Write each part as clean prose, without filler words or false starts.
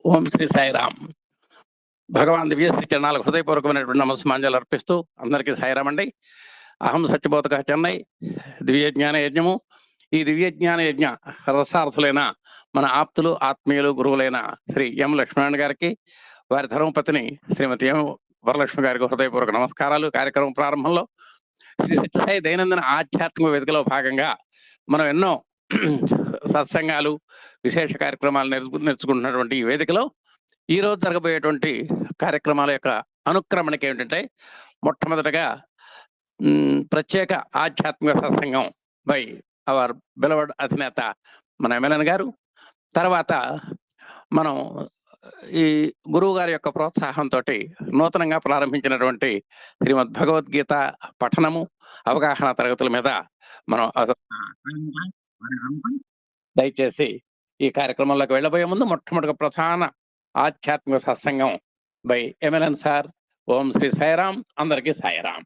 ఓం శ్రీ సాయిరామ్. భగవాన్ దివ్యశ్రీ చరణాలకు హృదయపూర్వకమైనటువంటి నమస్మాంజలు అర్పిస్తూ అందరికీ సాయిరామ్ అండి. అహం సత్యబోధక చెన్నై దివ్య జ్ఞాన యజ్ఞము. ఈ దివ్య జ్ఞాన యజ్ఞ రసార్థులైన మన ఆప్తులు ఆత్మీయులు గురువులైన శ్రీ ఎం లక్ష్మీనారాయణ గారికి, వారి ధర్మపత్ని శ్రీమతి ఎం వరలక్ష్మి గారికి హృదయపూర్వక నమస్కారాలు. కార్యక్రమం ప్రారంభంలో శ్రీ సత్యసాయి దైనందిన ఆధ్యాత్మిక వేదికలో భాగంగా మనం ఎన్నో సత్సంగాలు, విశేష కార్యక్రమాలు నేర్చుకుంటున్నటువంటి ఈ వేదికలో ఈ రోజు జరగబోయేటువంటి కార్యక్రమాల యొక్క అనుక్రమణకి ఏమిటంటే, మొట్టమొదటగా ప్రత్యేక ఆధ్యాత్మిక సత్సంగం బై అవర్ బిలవర్డ్ అధినేత మన ఎమ్మెల్యే గారు. తర్వాత మనం ఈ గురువు గారి యొక్క ప్రోత్సాహంతో నూతనంగా ప్రారంభించినటువంటి శ్రీమద్ భగవద్గీత పఠనము, అవగాహన తరగతుల మీద మనం దయచేసి ఈ కార్యక్రమంలోకి వెళ్ళబోయే ముందు మొట్టమొదటి ప్రధాన ఆధ్యాత్మిక సత్సంగం బై ఎమ్మెల్యన్ సార్. ఓం శ్రీ సాయిరామ్. అందరికీ సాయిరామ్.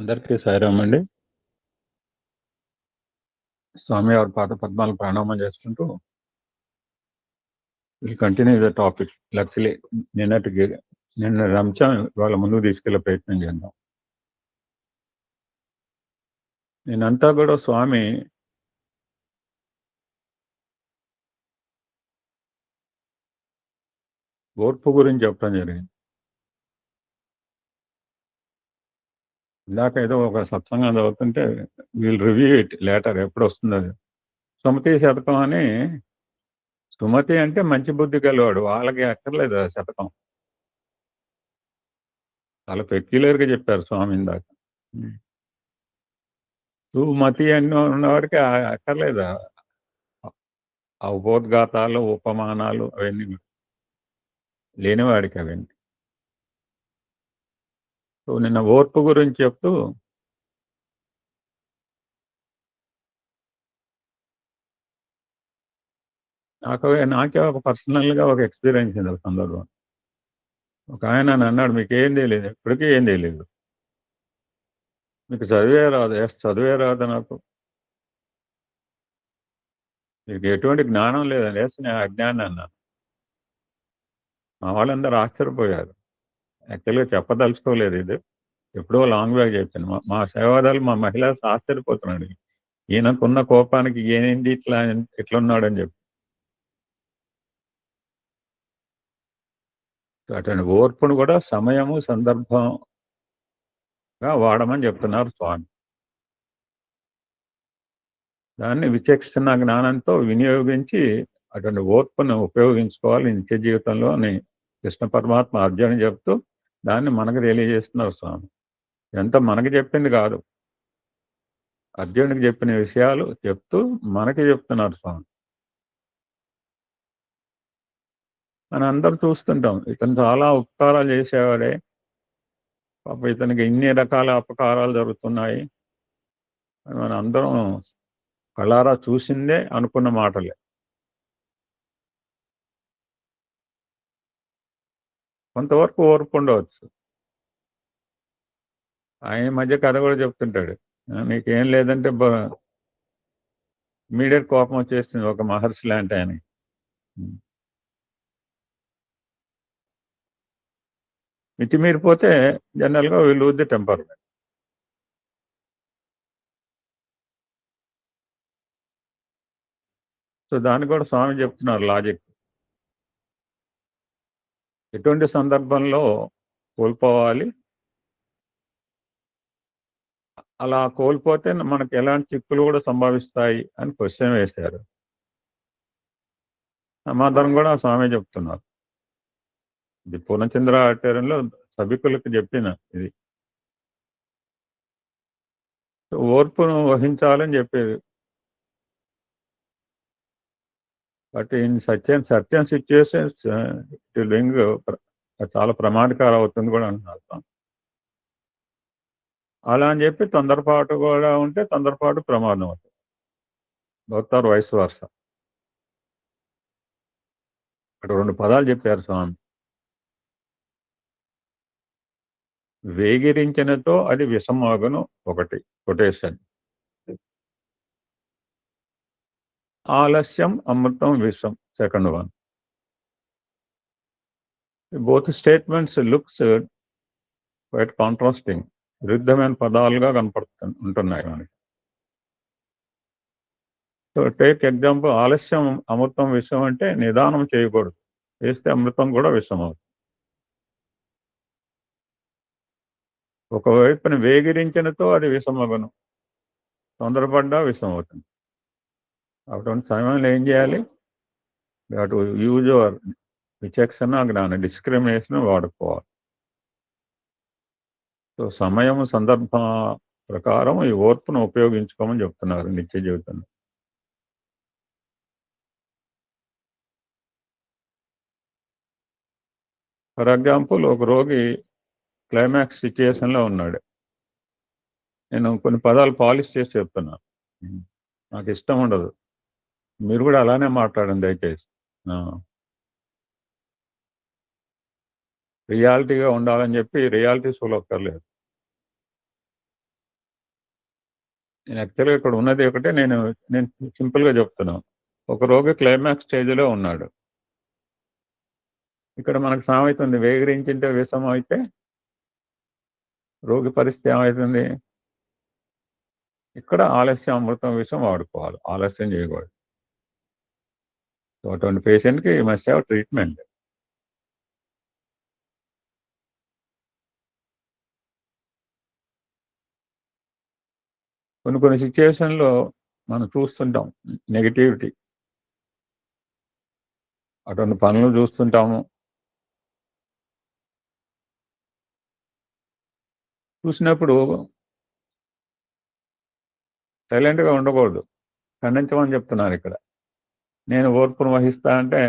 అందరికీ సాయిరామ్ అండి. స్వామివారి పాద పద్మాలు ప్రణామం చేసుకుంటూ విల్ కంటిన్యూ ద టాపిక్. లక్ష్లీ నిన్న రంజాన్ వాళ్ళ ముందుకు తీసుకెళ్లే ప్రయత్నం చేద్దాం. నేనంతా కూడా స్వామి ఓర్పు గురించి చెప్పడం జరిగింది. ఇందాక ఏదో ఒక సత్సంగం చదువుతుంటే వీల్ రివ్యూ ఇట్ లేటర్, ఎప్పుడు వస్తుంది అది. సుమతి శతకం అని, సుమతి అంటే మంచి బుద్ధి గలవాడు, వాళ్ళకి అక్కర్లేదు ఆ శతకం. చాలా పెక్యులర్గా చెప్పారు స్వామి ఇందాక. సుమతి అని ఉన్నవాడికి అక్కర్లేదు ఆ ఉపోద్ఘాతాలు, ఉపమానాలు అవన్నీ లేనివాడికి అవన్నీ. సో నిన్న ఓర్పు గురించి చెప్తూ నాకే ఒక పర్సనల్గా ఒక ఎక్స్పీరియన్స్ ఉంది ఒక సందర్భం. ఒక ఆయన నన్ను అన్నాడు, మీకు ఏం తెలియదు, ఇప్పటికీ ఏం తెలియదు, మీకు చదివే రాదు నాకు, మీకు ఎటువంటి జ్ఞానం లేదని వేసి నేను అజ్ఞానం అన్నాను. మా వాళ్ళందరూ ఆశ్చర్యపోయారు. యాక్చువల్గా చెప్పదలుచుకోలేదు, ఇది ఎప్పుడో లాంగ్ బ్యాగ్ చెప్పాను. మా సేవాదాలు, మా మహిళ ఆశ్చర్యపోతున్నాడు, ఈయనకున్న కోపానికి ఏంది ఇట్లున్నాడని చెప్పి. అటువంటి ఓర్పును కూడా సమయము, సందర్భంగా వాడమని చెప్తున్నారు స్వామి. దాన్ని విచక్షణ జ్ఞానంతో వినియోగించి అటువంటి ఓర్పును ఉపయోగించుకోవాలి నిత్య జీవితంలో అని కృష్ణ పరమాత్మ అర్జును చెప్తూ దాన్ని మనకు తెలియజేస్తున్నారు స్వామి. ఎంత మనకి చెప్పింది కాదు, అర్జునుడికి చెప్పిన విషయాలు చెప్తూ మనకి చెప్తున్నారు స్వామి. మనం అందరూ చూస్తుంటాం, ఇతను చాలా ఉపకారాలు చేసేవాడే, పాప ఇతనికి ఇన్ని రకాల అపకారాలు జరుగుతున్నాయి అని మనం అందరం కళ్ళారా చూసిందే అనుకున్న మాటలే. కొంతవరకు ఓర్పు ఉండవచ్చు. ఆయన మధ్య కథ కూడా చెప్తుంటాడు, నీకేం లేదంటే ఇమీడియట్ కోపం వచ్చేస్తుంది ఒక మహర్షి లాంటి ఆయన. మితిమీరిపోతే జనరల్గా వీళ్ళు లూజ్ ది టెంపర్. సో దాన్ని కూడా స్వామి చెప్తున్నారు లాజిక్. ఎటువంటి సందర్భంలో కోల్పోవాలి, అలా కోల్పోతే మనకు ఎలాంటి చిక్కులు కూడా సంభవిస్తాయి అని క్వశ్చన్ వేశారు. సమాధానం కూడా స్వామి చెప్తున్నారు. ఇది పూర్ణచంద్ర ఆచార్యంలో సభికులకు చెప్పిన ఇది. ఓర్పును వహించాలని చెప్పేది. బట్ ఇన్ సర్టెన్ సిచ్యుయేషన్స్ లింగ్ చాలా ప్రమాదకరం అవుతుంది కూడా అంటున్నారు. అలా అని చెప్పి తొందరపాటు కూడా ఉంటే తొందరపాటు ప్రమాదం అవుతుంది. బౌతారు వయసు వర్ష. అక్కడ 2 పదాలు చెప్పారు స్వామి. వేగిరించినతో అది విషమగును. ఒకటి కొటేషన్. ఆలస్యం అమృతం విషం, second one. Both statements looks quite contrasting, విరుద్ధమైన పదాలుగా ఉంటున్నాయి మనకి. సో టేక్ ఎగ్జాంపుల్, ఆలస్యం అమృతం విషం అంటే నిదానం చేయకూడదు, వేస్తే అమృతం కూడా విషం అవుతుంది. ఒకవైపున వేగిరించినతో అది విషమగును, తొందరపడ్డా విషం అవుతుంది. అటువంటి సమయంలో ఏం చేయాలి? అటు యూజ్ అవర్ విచక్షణ జ్ఞానం, డిస్క్రిమినేషన్ వాడుకోవాలి. సో సమయం సందర్భం ప్రకారం ఈ ఓర్పును ఉపయోగించుకోమని చెప్తున్నారు నిత్య జీవితంలో. ఫర్ ఎగ్జాంపుల్, ఒక రోగి క్లైమాక్స్ సిచ్యుయేషన్లో ఉన్నాడు. నేను కొన్ని పదాలు పాలిష్ చేసి చెప్తున్నాను, నాకు ఇష్టం ఉండదు, మీరు కూడా అలానే మాట్లాడండి దయచేసి. రియాలిటీగా ఉండాలని చెప్పి రియాలిటీ సోలక్కర్లేదు. నేను యాక్చువల్గా ఇక్కడ ఉన్నది ఒకటే, నేను సింపుల్గా చెప్తున్నాను. ఒక రోగి క్లైమాక్స్ స్టేజ్లో ఉన్నాడు. ఇక్కడ మనకు సామెతుంది, వేగిరించింటే విషం అయితే రోగి పరిస్థితి ఏమవుతుంది? ఇక్కడ ఆలస్యం అమృతం విషం వాడుకోవాలి, ఆలస్యం చేయకూడదు. సో అటువంటి పేషెంట్కి మస్ట్ హ్యావ్ ట్రీట్మెంట్. కొన్ని సిచ్యుయేషన్లో మనం చూస్తుంటాం నెగిటివిటీ, అటువంటి పనులు చూస్తుంటాము. చూసినప్పుడు సైలెంట్గా ఉండకూడదు, ఖండించమని చెప్తున్నారు ఇక్కడ. నేను ఓర్పును వహిస్తా అంటే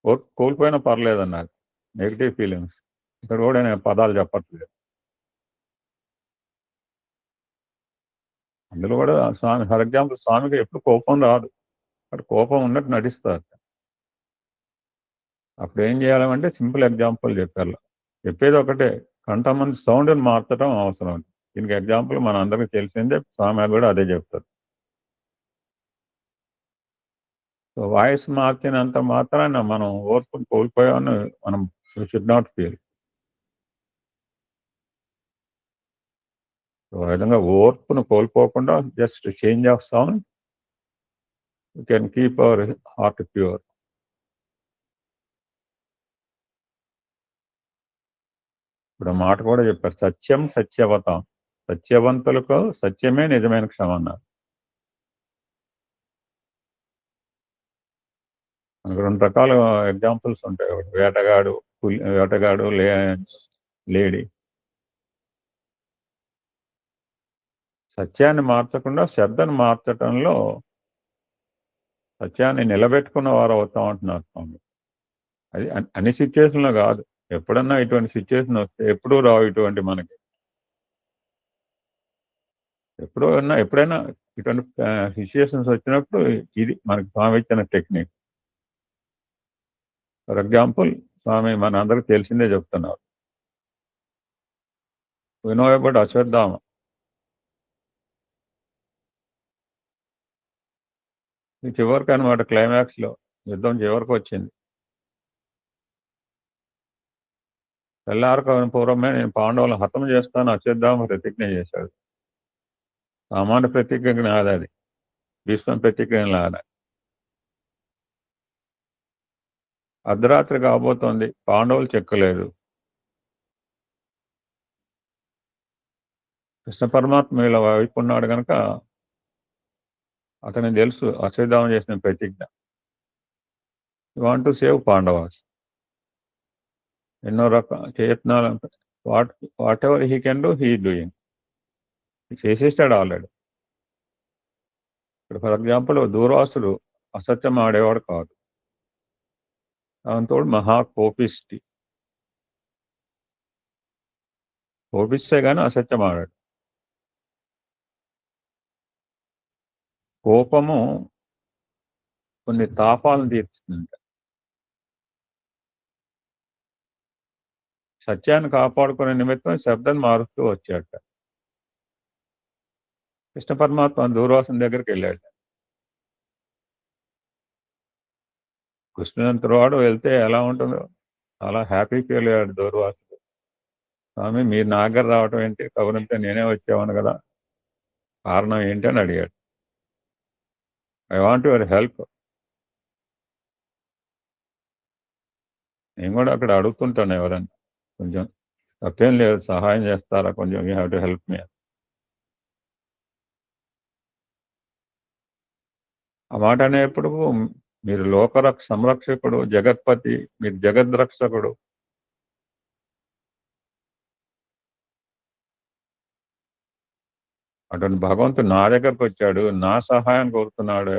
ఓర్పు కోల్పోయినా పర్లేదన్నారు. నెగిటివ్ ఫీలింగ్స్ ఇక్కడ కూడా నేను పదాలు చెప్పట్లేదు. అందులో కూడా స్వామి, ఫర్ ఎగ్జాంపుల్, స్వామికి ఎప్పుడు కోపం రాదు, అక్కడ కోపం ఉన్నట్టు నటిస్తారు. అప్పుడు ఏం చేయాలంటే సింపుల్ ఎగ్జాంపుల్ చెప్పారు. చెప్పేది ఒకటే, కంఠమంది సౌండ్ని మార్చడం అవసరం. దీనికి ఎగ్జాంపుల్ మన అందరికీ తెలిసిందే, స్వామి కూడా అదే చెప్తారు. సో వాయిస్ మార్చినంత మాత్రాన మనం ఓర్పును కోల్పోయామని మనం షుడ్ నాట్ ఫీల్. సో ఆ విధంగా ఓర్పును కోల్పోకుండా just change of sound, you can keep our heart pure. ఇప్పుడు మాట కూడా చెప్పారు, సత్యం సత్యవతం, సత్యవంతులకు సత్యమే నిజమైన క్షమ అన్నారు. మనకు 2 రకాల ఎగ్జాంపుల్స్ ఉంటాయి. ఒకటి వేటగాడు లేడీ. సత్యాన్ని మార్చకుండా శ్రద్ధను మార్చటంలో సత్యాన్ని నిలబెట్టుకున్న వారు అవుతాం అంటున్నారు స్వామి. అది అన్ని సిచ్యువేషన్లో కాదు, ఎప్పుడన్నా ఇటువంటి సిచ్యువేషన్ వస్తే, ఎప్పుడూ రావు ఇటువంటి మనకి. ఎప్పుడైనా ఇటువంటి సిచ్యువేషన్స్ వచ్చినప్పుడు ఇది మనకి స్వామి ఇచ్చిన టెక్నిక్. ఫర్ ఎగ్జాంపుల్, స్వామి మన అందరికి తెలిసిందే చెప్తున్నారు. We know about Ashwatthama. చివరికి అనమాట, క్లైమాక్స్లో యుద్ధం చివరికి వచ్చింది. తెల్లారక పూర్వమే నేను పాండవులను హతం చేస్తాను అశ్వత్థామ ప్రతిజ్ఞ చేశాడు. సామాన్య ప్రతిజ్ఞ కాదు అది, భీష్మ ప్రతిజ్ఞ లాగా. అర్ధరాత్రి కాబోతోంది, పాండవులు చెక్కలేదు. కృష్ణ పరమాత్మ వీళ్ళ వైపు ఉన్నాడు కనుక అతనికి తెలుసు అశ్వత్థామ చేసిన ప్రతిజ్ఞ. You want to save Pandavas. ఎన్నో రకాల ప్రయత్నాలు, what ever he can do, he doing. చేసేసాడు ఆల్రెడీ. ఇప్పుడు ఫర్ ఎగ్జాంపుల్, దూర్వాసుడు అసత్యం ఆడేవాడు కాదు, దాంతో మహా కోపిస్తే కానీ అసత్యం ఆడాడు. కోపము కొన్ని తాపాలను తీర్చుతుంది. సత్యాన్ని కాపాడుకునే నిమిత్తం శబ్దం మారుస్తూ వచ్చాట. కృష్ణ పరమాత్మ దూర్వాసుని దగ్గరికి వెళ్ళాడు. కృష్ణునంతటి వాడు వెళ్తే ఎలా ఉంటుందో చాలా హ్యాపీ ఫీల్ అయ్యాడు దూర్వాసుడు. స్వామి మీరు నా దగ్గర రావటం ఏంటి, కబురంటే నేనే వచ్చామను కదా, కారణం ఏంటి అని అడిగాడు. I want your help. నేను కూడా అక్కడ అడుగుతుంటాను ఎవరన్నా, కొంచెం తప్పేం లేదు, సహాయం చేస్తారా కొంచెం, you have to help me. ఆ మాట అనేప్పుడు మీరు సంరక్షకుడు, జగత్పతి, మీరు జగద్రక్షకుడు. అటువంటి భగవంతుడు నా దగ్గరకు వచ్చాడు, నా సహాయం కోరుతున్నాడు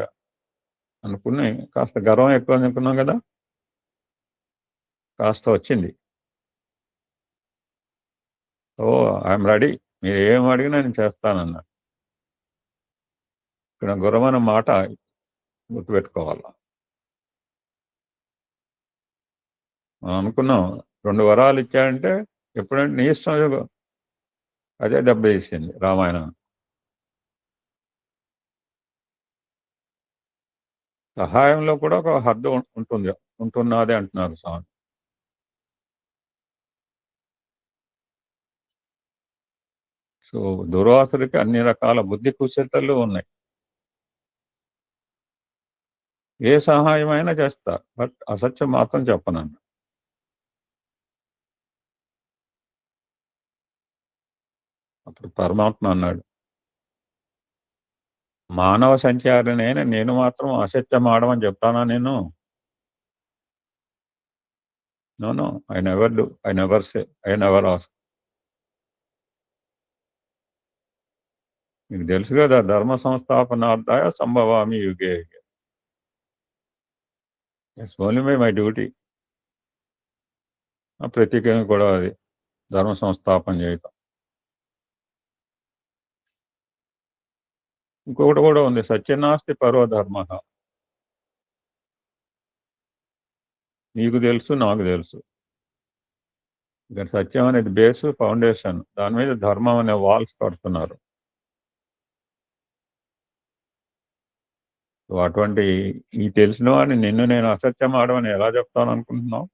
అనుకుని కాస్త గర్వం ఎక్కువ అనుకున్నాం కదా, కాస్త వచ్చింది. ఓ ఐఎమ్ రెడీ, మీరు ఏం అడిగినా నేను చేస్తానన్నా. ఇక్కడ గురవన మాట గుర్తుపెట్టుకోవాలి. మనం అనుకున్నాం 2 వరాలు ఇచ్చాడంటే ఎప్పుడంటే నీ ఇష్టం, అదే దెబ్బ తీసింది రామాయణం. సహాయంలో కూడా ఒక హద్దు ఉంటున్నది అంటున్నారు స్వామి. సో దుర్వాసుడికి అన్ని రకాల బుద్ధి కుశలతలు ఉన్నాయి, ఏ సహాయమైనా చేస్తా, బట్ అసత్యం మాత్రం చెప్పనన్న. అప్పుడు పరమాత్మ అన్నాడు, మానవ సంచారినైన నేను మాత్రం అసత్యం ఆడమని చెప్తానా నేను? No, I never do, I never say, I never ask. మీకు తెలుసు కదా, ధర్మ సంస్థాపనార్థాయ సంభవామి యుగే యుగే. It's only my duty. ప్రతీకంగా కూడా అది ధర్మ సంస్థాపన చేయటం. ఇంకొకటి కూడా ఉంది, సత్యనాస్తి పరో ధర్మ. నీకు తెలుసు, నాకు తెలుసు. ఇక్కడ సత్యం అనేది బేస్, ఫౌండేషన్, దాని మీద ధర్మం అనే వాల్స్ కడుతున్నారు. అటువంటి ఈ తెలిసిన వాడిని నిన్ను నేను అసత్యం ఆడమని ఎలా చెప్తాను అనుకుంటున్నావు?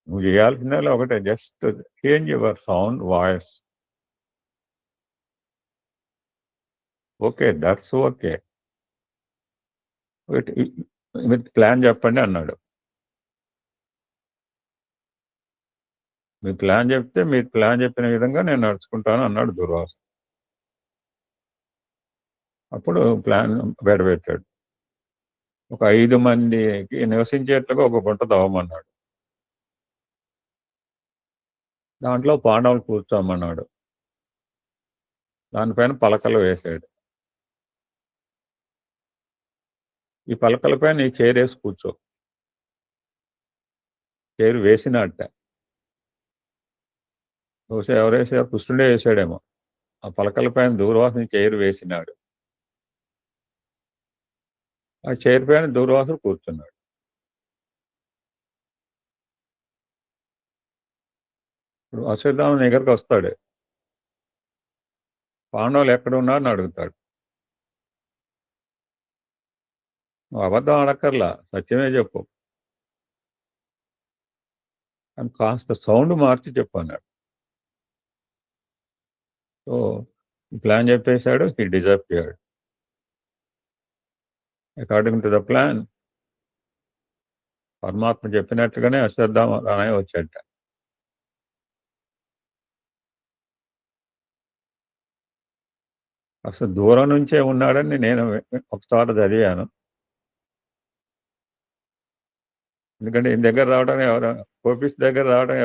నువ్వు చేయాల్సిందే ఒకటే, just change your sound voice. Okay, that's okay, మీరు ప్లాన్ చెప్పండి అన్నాడు. మీరు ప్లాన్ చెప్తే మీరు ప్లాన్ చెప్పిన విధంగా నేను నడుచుకుంటాను అన్నాడు దుర్వాసు. అప్పుడు ప్లాన్ బయటపెట్టాడు. ఒక 5 మందికి నివసించేట్లుగా ఒక గుంట తవ్వమన్నాడు. దాంట్లో పాండవులు కూర్చోమన్నాడు. దానిపైన పలకలు వేసాడు. ఈ పలకలపైన నీ చైర్ వేసి కూర్చో. చైర్ వేసినట్ట. బహుశా ఎవరు వేసారు? కృష్ణుడే వేసాడేమో. ఆ పలకలపైన దూర్వాసుని చైర్ వేసినాడు. ఆ చైర్ పైన దూర్వాసుడు కూర్చున్నాడు. ఇప్పుడు అశ్వత్థామ దగ్గరికి వస్తాడు. పాండవులు ఎక్కడ ఉన్నారని అడుగుతాడు. నువ్వు అబద్ధం అడక్కర్లా, సత్యమే చెప్పు, అని కాస్త సౌండ్ మార్చి చెప్పు అన్నాడు. సో ప్లాన్ చెప్పేశాడు. He disappeared. According to the plan, పరమాత్మ చెప్పినట్టుగానే అశ్వత్థామ రానయ్య వచ్చాట. అసలు దూరం నుంచే ఉన్నాడని నేను ఒకసారి చదివాను. ఎందుకంటే ఈయన దగ్గర రావడం కోపిస్ దగ్గర రావడం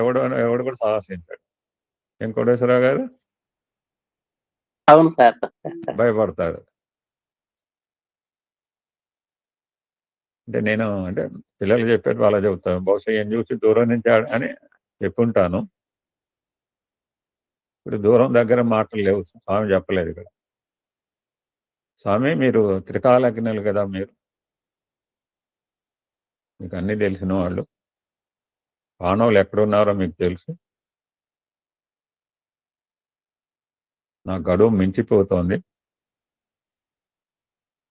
ఎవడు కూడా సాహసించాడు. ఏం కోటేశ్వరరావు గారు? అవును సార్. భయపడతాడు. అంటే పిల్లలు చెప్పేది వాళ్ళ చెబుతాను. బహుశా ఏం చూసి దూరం నుంచి అని చెప్పుంటాను. ఇప్పుడు దూరం దగ్గర మాటలు లేవు, స్వామి చెప్పలేదు ఇక్కడ. స్వామి మీరు త్రికాలజ్ఞులు కదా, మీరు మీకు అన్నీ తెలిసిన వాళ్ళు. పాండవులు ఎక్కడున్నారో మీకు తెలుసు. నా గడువు మించిపోతోంది.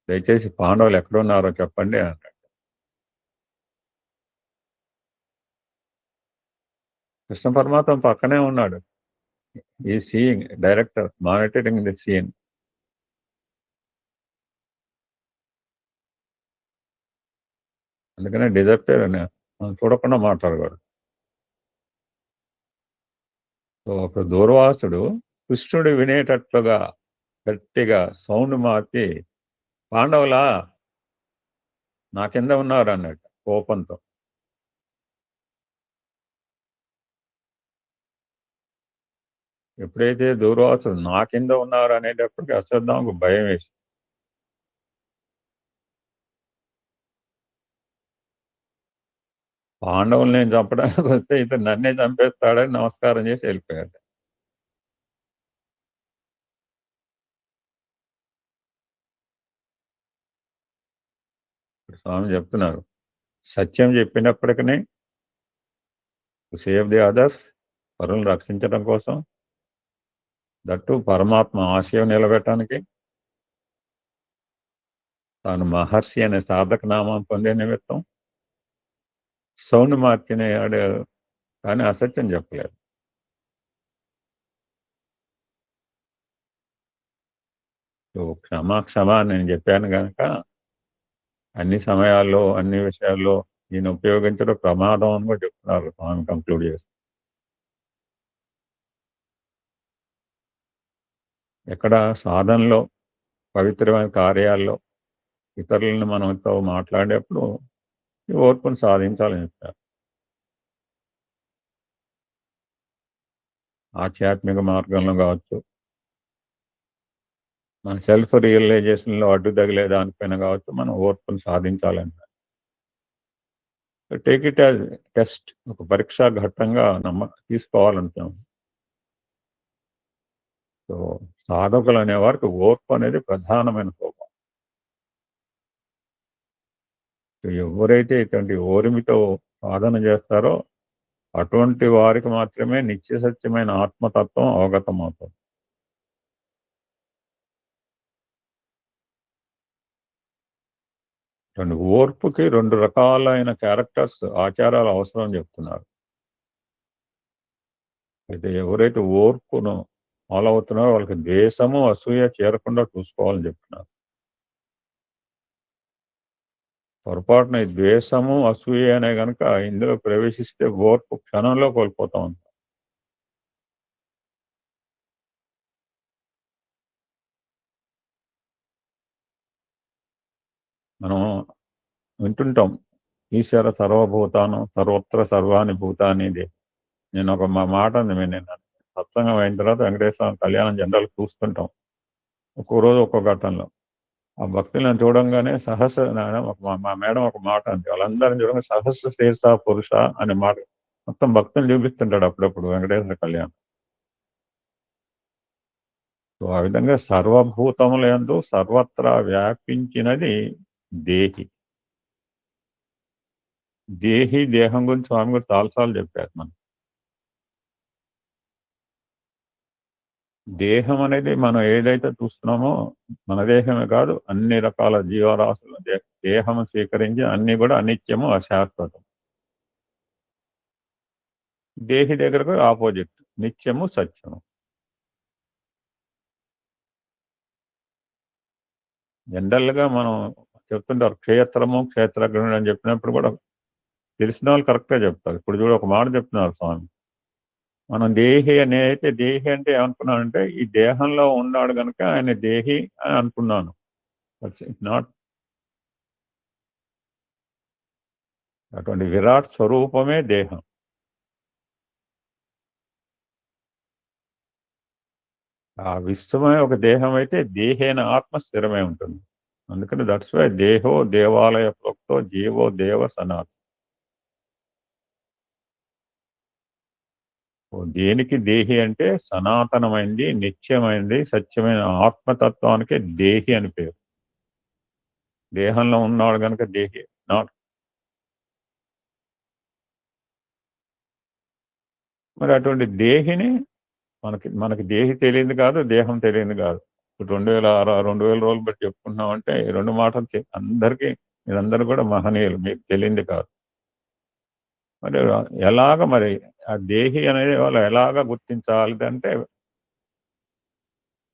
దయచేసి పాండవులు ఎక్కడున్నారో చెప్పండి అన్నాడు. కృష్ణ పరమాత్మ పక్కనే ఉన్నాడు. ఈ seeing director monitoring the scene. అందుకనే డిజర్టర్ అని మనం చూడకుండా మాట్లాడకూడదు. సో ఒక దూర్వాసుడు కృష్ణుడు వినేటట్లుగా గట్టిగా సౌండ్ మార్చి పాండవులా నా కింద ఉన్నారు అన్నట్టు కోపంతో. ఎప్పుడైతే దూర్వాసుడు నా కింద ఉన్నారు అనేటప్పటికి అశ్వత్థామకు భయం వేసి పాండవులు నేను చంపడానికి వస్తే ఇతను నన్నే చంపేస్తాడని నమస్కారం చేసి వెళ్ళిపోయాడు. ఇప్పుడు స్వామి చెప్తున్నారు, సత్యం చెప్పినప్పటికీ సేవ్ ది అదర్స్, పరులను రక్షించడం కోసం, దట్టు పరమాత్మ ఆశయం నిలబెట్టడానికి, తాను మహర్షి అనే సాధక నామం పొందే నిమిత్తం సౌండ్ మార్చినాడు, కానీ అసత్యం చెప్పలేదు. క్షమ అని నేను చెప్పాను కనుక అన్ని సమయాల్లో అన్ని విషయాల్లో ఈయన ఉపయోగించడం ప్రమాదం అని కూడా చెప్తున్నారు స్వామి కంక్లూడ్ చేసి. ఎక్కడ సాధనలో పవిత్రమైన కార్యాల్లో ఇతరులను మనతో మాట్లాడేప్పుడు ఈ ఓర్పును సాధించాలని చెప్తారు. ఆధ్యాత్మిక మార్గంలో కావచ్చు, మన సెల్ఫ్ రియలైజేషన్లో అడ్డు తగిలే దానిపైన కావచ్చు, మనం ఓర్పును సాధించాలంటారు. టేక్ ఇట్ యాజ్ టెస్ట్, ఒక పరీక్షా ఘట్టంగా తీసుకోవాలంటాం. సో సాధకులు అనేవారికి ఓర్పు అనేది ప్రధానమైన కోపం. ఎవరైతే ఇటువంటి ఓర్మితో సాధన చేస్తారో అటువంటి వారికి మాత్రమే నిత్య సత్యమైన ఆత్మతత్వం అవగతం అవుతుంది. ఓర్పుకి 2 రకాలైన క్యారెక్టర్స్, ఆచారాలు అవసరం చెప్తున్నారు. అయితే ఎవరైతే ఓర్పును ఫాలో అవుతున్నారో వాళ్ళకి ద్వేషము అసూయ చేరకుండా చూసుకోవాలని చెప్తున్నారు. పొరపాటున ఈ ద్వేషము అసూయ అనే కనుక ఇందులో ప్రవేశిస్తే ఓర్పు క్షణంలో కోల్పోతా ఉంటాం. మనం వింటుంటాం, ఈశ్వర సర్వభూతానం సర్వత్ర సర్వాణి భూతాని. నేను ఒక మాట ఉంది, నేను సత్సంగం అయిన తర్వాత వెంకటేశ్వర కళ్యాణం జనరల్ చూస్తుంటాం, ఒక్కో రోజు ఒక్కో ఘట్టంలో. ఆ భక్తులను చూడంగానే మా మేడం ఒక మాట అంది, వాళ్ళందరినీ చూడంగా సహస్ర శీర్ష పురుష అనే మాట మొత్తం భక్తులు చూపిస్తుంటాడు అప్పుడప్పుడు వెంకటేశ్వర కళ్యాణం. సో ఆ విధంగా సర్వభూతములందు సర్వత్రా వ్యాపించినది దేహి. దేహం గురించి స్వామి కూడా చాలాసార్లు చెప్పారు. మనం దేహం అనేది మనం ఏదైతే చూస్తున్నామో మన దేహమే కాదు, అన్ని రకాల జీవరాశుల దేహం స్వీకరించి అన్ని కూడా అనిత్యము అశాశ్వతం. దేహి దగ్గరకు ఆపోజిట్ నిత్యము సత్యము. జనరల్గా మనం చెప్తుంటారు క్షేత్రము క్షేత్రజ్ఞుడు అని చెప్పినప్పుడు కూడా తెలిసిన వాళ్ళు కరెక్ట్గా చెప్తారు. ఇప్పుడు చూడ ఒక మాట చెప్తున్నారు స్వామి, మనం దేహి అని అయితే దేహి అంటే ఏమనుకున్నానంటే ఈ దేహంలో ఉన్నాడు కనుక ఆయన దేహి అని అనుకున్నాను. నాట్ అటువంటి విరాట్ స్వరూపమే దేహం. ఆ విశ్వమే ఒక దేహం అయితే దేహేన ఆత్మ స్థిరమై ఉంటుంది. అందుకని దట్స్ వై దేహో దేవాలయ ప్రోక్తో జీవో దేవ సనాతన. దేనికి దేహి అంటే సనాతనమైంది, నిత్యమైంది, సత్యమైన ఆత్మతత్వానికి దేహి అని పేరు. దేహంలో ఉన్నాడు కనుక దేహి నాట్. మరి అటువంటి దేహిని మనకి దేహి తెలియదు కాదు, దేహం తెలియదు కాదు. ఇప్పుడు 2006 2000 రోజులు బట్టి చెప్పుకుంటున్నామంటే ఈ 2 మాటలు అందరికీ మీరందరూ కూడా మహనీయులు, మీకు తెలియంది కాదు. మరి ఎలాగ మరి ఆ దేహి అనేది వాళ్ళు ఎలాగ గుర్తించాలి అంటే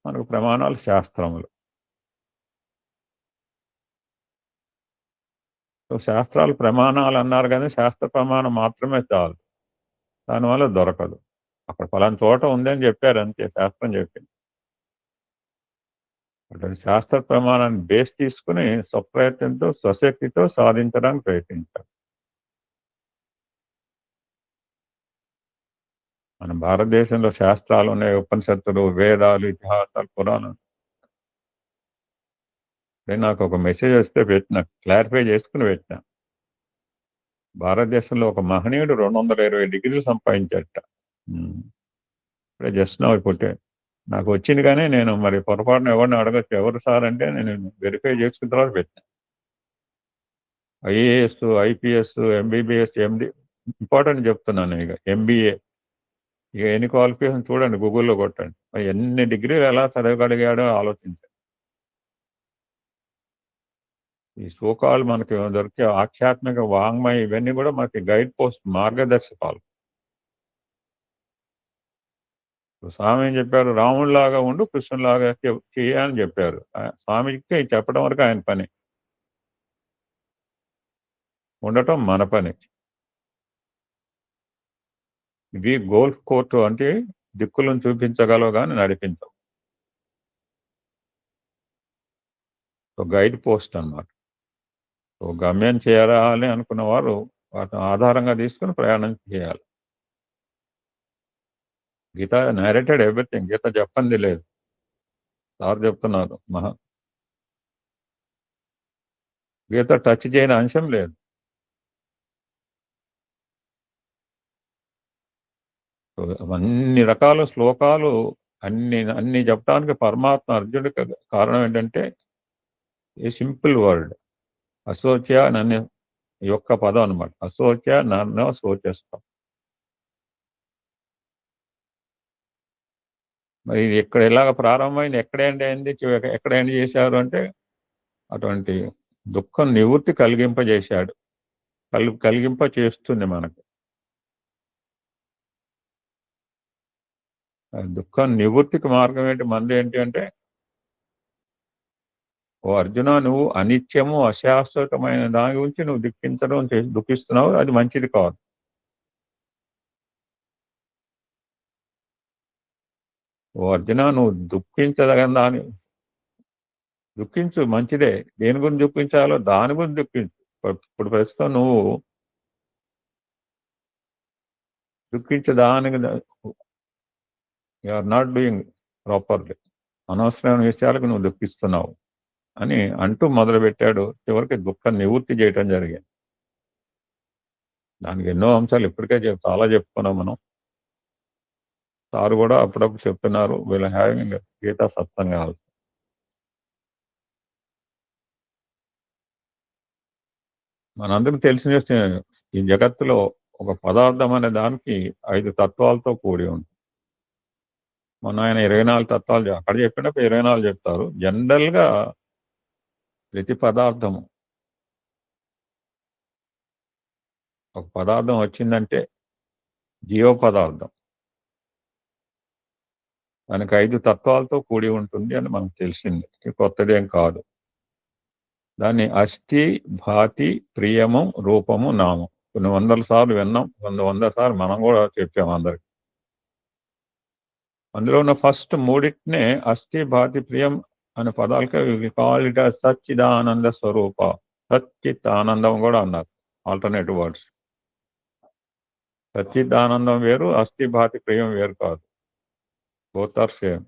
మనకు ప్రమాణాలు శాస్త్రములు. సో శాస్త్రాలు ప్రమాణాలు అన్నారు కానీ శాస్త్ర ప్రమాణం మాత్రమే చాలు, దానివల్ల దొరకదు. అక్కడ ఫలానా చోట ఉందని చెప్పారు అంతే, శాస్త్రం చెప్పింది. అటువంటి శాస్త్ర ప్రమాణాన్ని బేస్ తీసుకుని స్వప్రయత్నంతో స్వశక్తితో సాధించడానికి ప్రయత్నించాలి. మన భారతదేశంలో శాస్త్రాలు ఉన్నాయి, ఉపనిషత్తులు, వేదాలు, ఇతిహాసాలు, పురాణాలు. నాకు ఒక మెసేజ్ వస్తే పెట్టిన, క్లారిఫై చేసుకుని పెట్టిన. భారతదేశంలో ఒక మహనీయుడు 220 డిగ్రీలు సంపాదించట. ఇప్పుడే జస్ట్ నౌ పుట్టే నాకు వచ్చింది, కానీ నేను మరి పొరపాటున ఎవరిని అడగచ్చు, ఎవరు సార్ అంటే నేను వెరిఫై చేసుకున్న తర్వాత పెట్టిన. ఐఏఎస్, ఐపీఎస్, ఎంబీబీఎస్, ఎండి, ఇంపార్టెంట్ చెప్తున్నాను. ఇక ఎంబీఏ, ఇక ఎన్ని క్వాలిఫికేషన్ చూడండి, గూగుల్లో కొట్టండి. ఎన్ని డిగ్రీలు ఎలా చదవగలిగాడో ఆలోచించండి. ఈ సోకాలు మనకి దొరికే ఆధ్యాత్మిక వాంగ్మయ ఇవన్నీ కూడా మనకి గైడ్ పోస్ట్, మార్గదర్శకాలు. స్వామి ఏం చెప్పారు, రాముడిలాగా ఉండు, కృష్ణులాగా చేయని చెప్పారు. స్వామికి చెప్పడం వరకు ఆయన పని, ఉండటం మన పని. ఇది గోల్ఫ్ కోర్టు అంటే దిక్కులను చూపించగలవు కానీ నడిపించవు. గైడ్ పోస్ట్ అన్నమాట. గమ్యం చేయాలి అనుకున్న వారు వాటిని ఆధారంగా తీసుకుని ప్రయాణం చేయాలి. గీత నరేటెడ్ ఎవ్రీథింగ్, గీత చెప్పండి లేదు, సార్ చెప్తున్నారు. గీత టచ్ చేయని అంశం లేదు. అన్ని రకాల శ్లోకాలు అన్ని చెప్పడానికి పరమాత్మ అర్జునుడికి కారణం ఏంటంటే ఏ సింపుల్ వర్డ్, అశోచ్య నన్ను యొక్క పదం అనమాట. అశోచ్య నన్ను శోచిస్తాం. మరి ఇది ఎక్కడ ఎలాగ ప్రారంభమైంది, ఎక్కడ ఎండ్ అయింది, ఎక్కడ ఎండ్ చేశారు అంటే అటువంటి దుఃఖం నివృత్తి కలిగింపజేశాడు, కలిగింప చేస్తుంది మనకు. దుఃఖం నివృత్తికి మార్గం ఏంటి, మంది ఏంటి అంటే, ఓ అర్జున, నువ్వు అనిత్యము అశాశ్వతమైన దాని గురించి నువ్వు దుఃఖిస్తున్నావు, అది మంచిది కాదు. ఓ అర్జున, నువ్వు దుఃఖించదగిన దాని దుఃఖించు, మంచిదే. దేని గురించి దుఃఖించాలో దాని గురించి దుఃఖించు. ఇప్పుడు ప్రస్తుతం నువ్వు దుఃఖించదానికి ఆర్ నాట్ డూయింగ్ ప్రాపర్లీ, అనవసరమైన విషయాలకు నువ్వు దుఃఖిస్తున్నావు అని అంటూ మొదలుపెట్టాడు. చివరికి దుఃఖం నివృత్తి చేయటం జరిగింది. దానికి ఎన్నో అంశాలు ఇప్పటికే చాలా చెప్పుకున్నాం మనం. సార్ కూడా అప్పుడప్పుడు చెప్తున్నారు, వీళ్ళ హ్యావింగ్ గీతా సత్సంగాలు. మనందరికి తెలిసిన ఈ జగత్తులో ఒక పదార్థం అనే దానికి 5 తత్వాలతో కూడి ఉంది. మొన్న ఆయన 24 తత్వాలు అక్కడ చెప్పినప్పుడు 24 చెప్తారు. జనరల్ గా ప్రతి పదార్థము, ఒక పదార్థం వచ్చిందంటే జీవ పదార్థం, దానికి 5 తత్వాలతో కూడి ఉంటుంది అని మనకు తెలిసింది, కొత్తదేం కాదు. దాన్ని అస్థి, భాతి, ప్రియము, రూపము, నామం. కొన్ని 100 సార్లు విన్నాం, 100 సార్లు మనం కూడా చెప్పాం అందరికి. అందులో ఉన్న ఫస్ట్ మూడింటినే అస్థి, భాతి, ప్రియం అనే పదాలకి కాల్ ఇట్ సచ్చిదానంద స్వరూప, సచ్చిత్ ఆనందం కూడా అన్నారు, ఆల్టర్నేటివ్ వర్డ్స్. సచ్చిత్ ఆనందం వేరు, అస్థి, భాతి, ప్రియం వేరు కాదు, బోత్ ఆర్ సేమ్.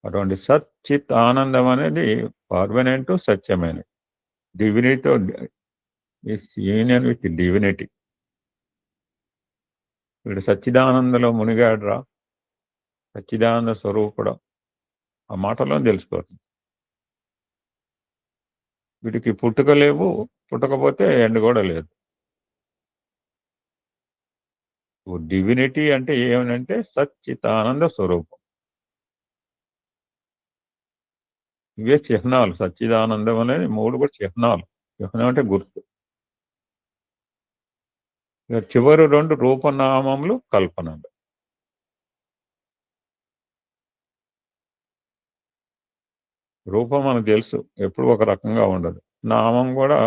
అటువంటి సచ్చిత్ ఆనందం అనేది పర్మనెంట్, సత్యమైనది. డివినిటీతో యూనియన్ విత్ డివినిటీ. వీడు సచ్చిదానందలో మునిగాడురా, సచ్చిదానంద స్వరూపుడు, ఆ మాటలో తెలిసిపోతుంది. వీటికి పుట్టుక లేవు, పుట్టకపోతే ఎండ్ కూడా లేదు. డివినిటీ అంటే ఏమనంటే సచ్చితానంద స్వరూపం. ఇవే చిహ్నాలు. సచ్చిదానందం అనేది 3 కూడా చిహ్నాలు. చిహ్నం అంటే గుర్తు. ఇక చివరి 2 రూపనామములు కల్పనలు. రూపం మనకు తెలుసు. ఎప్పుడు ఒక రకంగా ఉండదు. నామం కూడా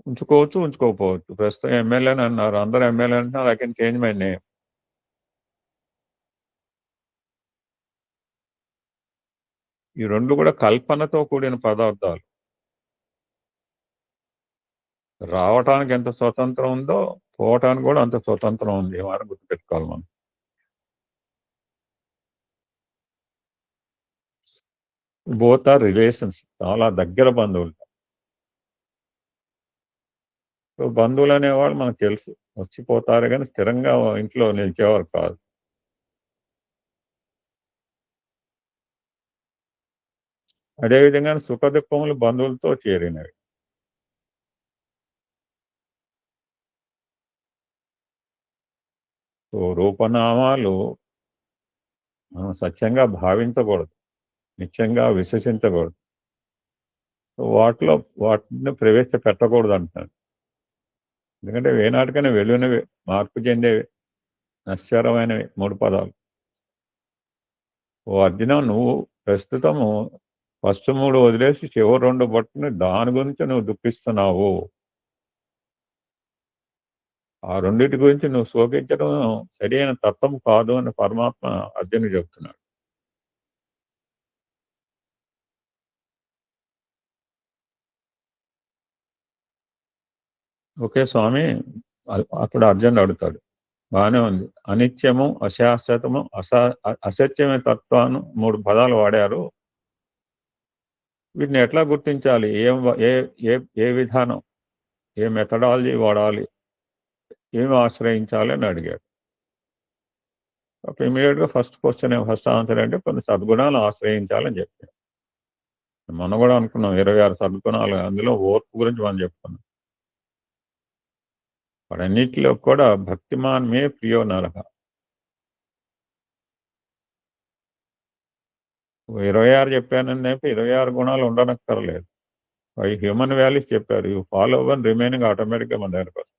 ఉంచుకోవచ్చు, ఉంచుకోకపోవచ్చు. ప్రస్తుతం ఎమ్మెల్యే అని అన్నారు. అందరూ ఎమ్మెల్యే అంటున్నారు. I can change my name. ఈ 2 కూడా కల్పనతో కూడిన పదార్థాలు. రావటానికి ఎంత స్వతంత్రం ఉందో, పోవటానికి కూడా అంత స్వతంత్రం ఉంది. ఈ మాట గుర్తుపెట్టుకోవాలి మనం. Both are relations. చాలా దగ్గర బంధువులు. సో, బంధువులనేవాళ్ళు మనకు తెలుసు. వచ్చిపోతారు గానీ స్థిరంగా ఇంట్లో నిలిచేవారు కాదు. అదే విధంగానే సుఖదుఖములు బంధువులతో చేరినవి. సో, రూపనామాలు మనం సత్యంగా భావించకూడదు. నిత్యంగా విశ్వసించకూడదు. సో, వాటిని ప్రవేశపెట్టకూడదంటున్నాడు. ఎందుకంటే ఏనాటికైనా వెళ్ళినవి, మార్పు చెందేవి, నశ్వరమైనవి 3 పదాలు. ఓ అర్జున, నువ్వు ప్రస్తుతము ఫస్ట్ 3 వదిలేసి చివరి 2 పట్టుకుని దాని గురించి నువ్వు దుఃఖిస్తున్నావు. ఆ రెండిటి గురించి నువ్వు శోకించడం సరైన తత్వం కాదు అని పరమాత్మ అర్జునుడికి చెప్తున్నాడు. ఓకే స్వామి. అప్పుడు అర్జునుడు అడుగుతాడు. బానే ఉంది. అనిత్యము, అశాశ్వతము, అసత్యమే తత్వాన్ని 3 పదాలు వాడారు. వీటిని ఎట్లా గుర్తించాలి? ఏ ఏ ఏ విధానం, ఏ మెథడాలజీ వాడాలి? ఏమి ఆశ్రయించాలి అని అడిగాడు. అప్పుడు ఇమీడియట్‌గా ఫస్ట్ ఆన్సర్ అంటే కొన్ని సద్గుణాలు ఆశ్రయించాలని చెప్పాడు. మనం కూడా అనుకున్నాం 26 సద్గుణాలు. అందులో ఓర్పు గురించి మనం చెప్పుకున్నాం. వాటన్నిటిలో కూడా భక్తిమాన్ మే ప్రియో నరః. 26 చెప్పానని చెప్పి 26 గుణాలు ఉండనక్కర్లేదు. అవి హ్యూమన్ వాల్యూస్ చెప్పారు. ఇవి ఫాలో అవ్వని రిమైనింగ్ ఆటోమేటిక్‌గా మన దగ్గరకొస్తాయి.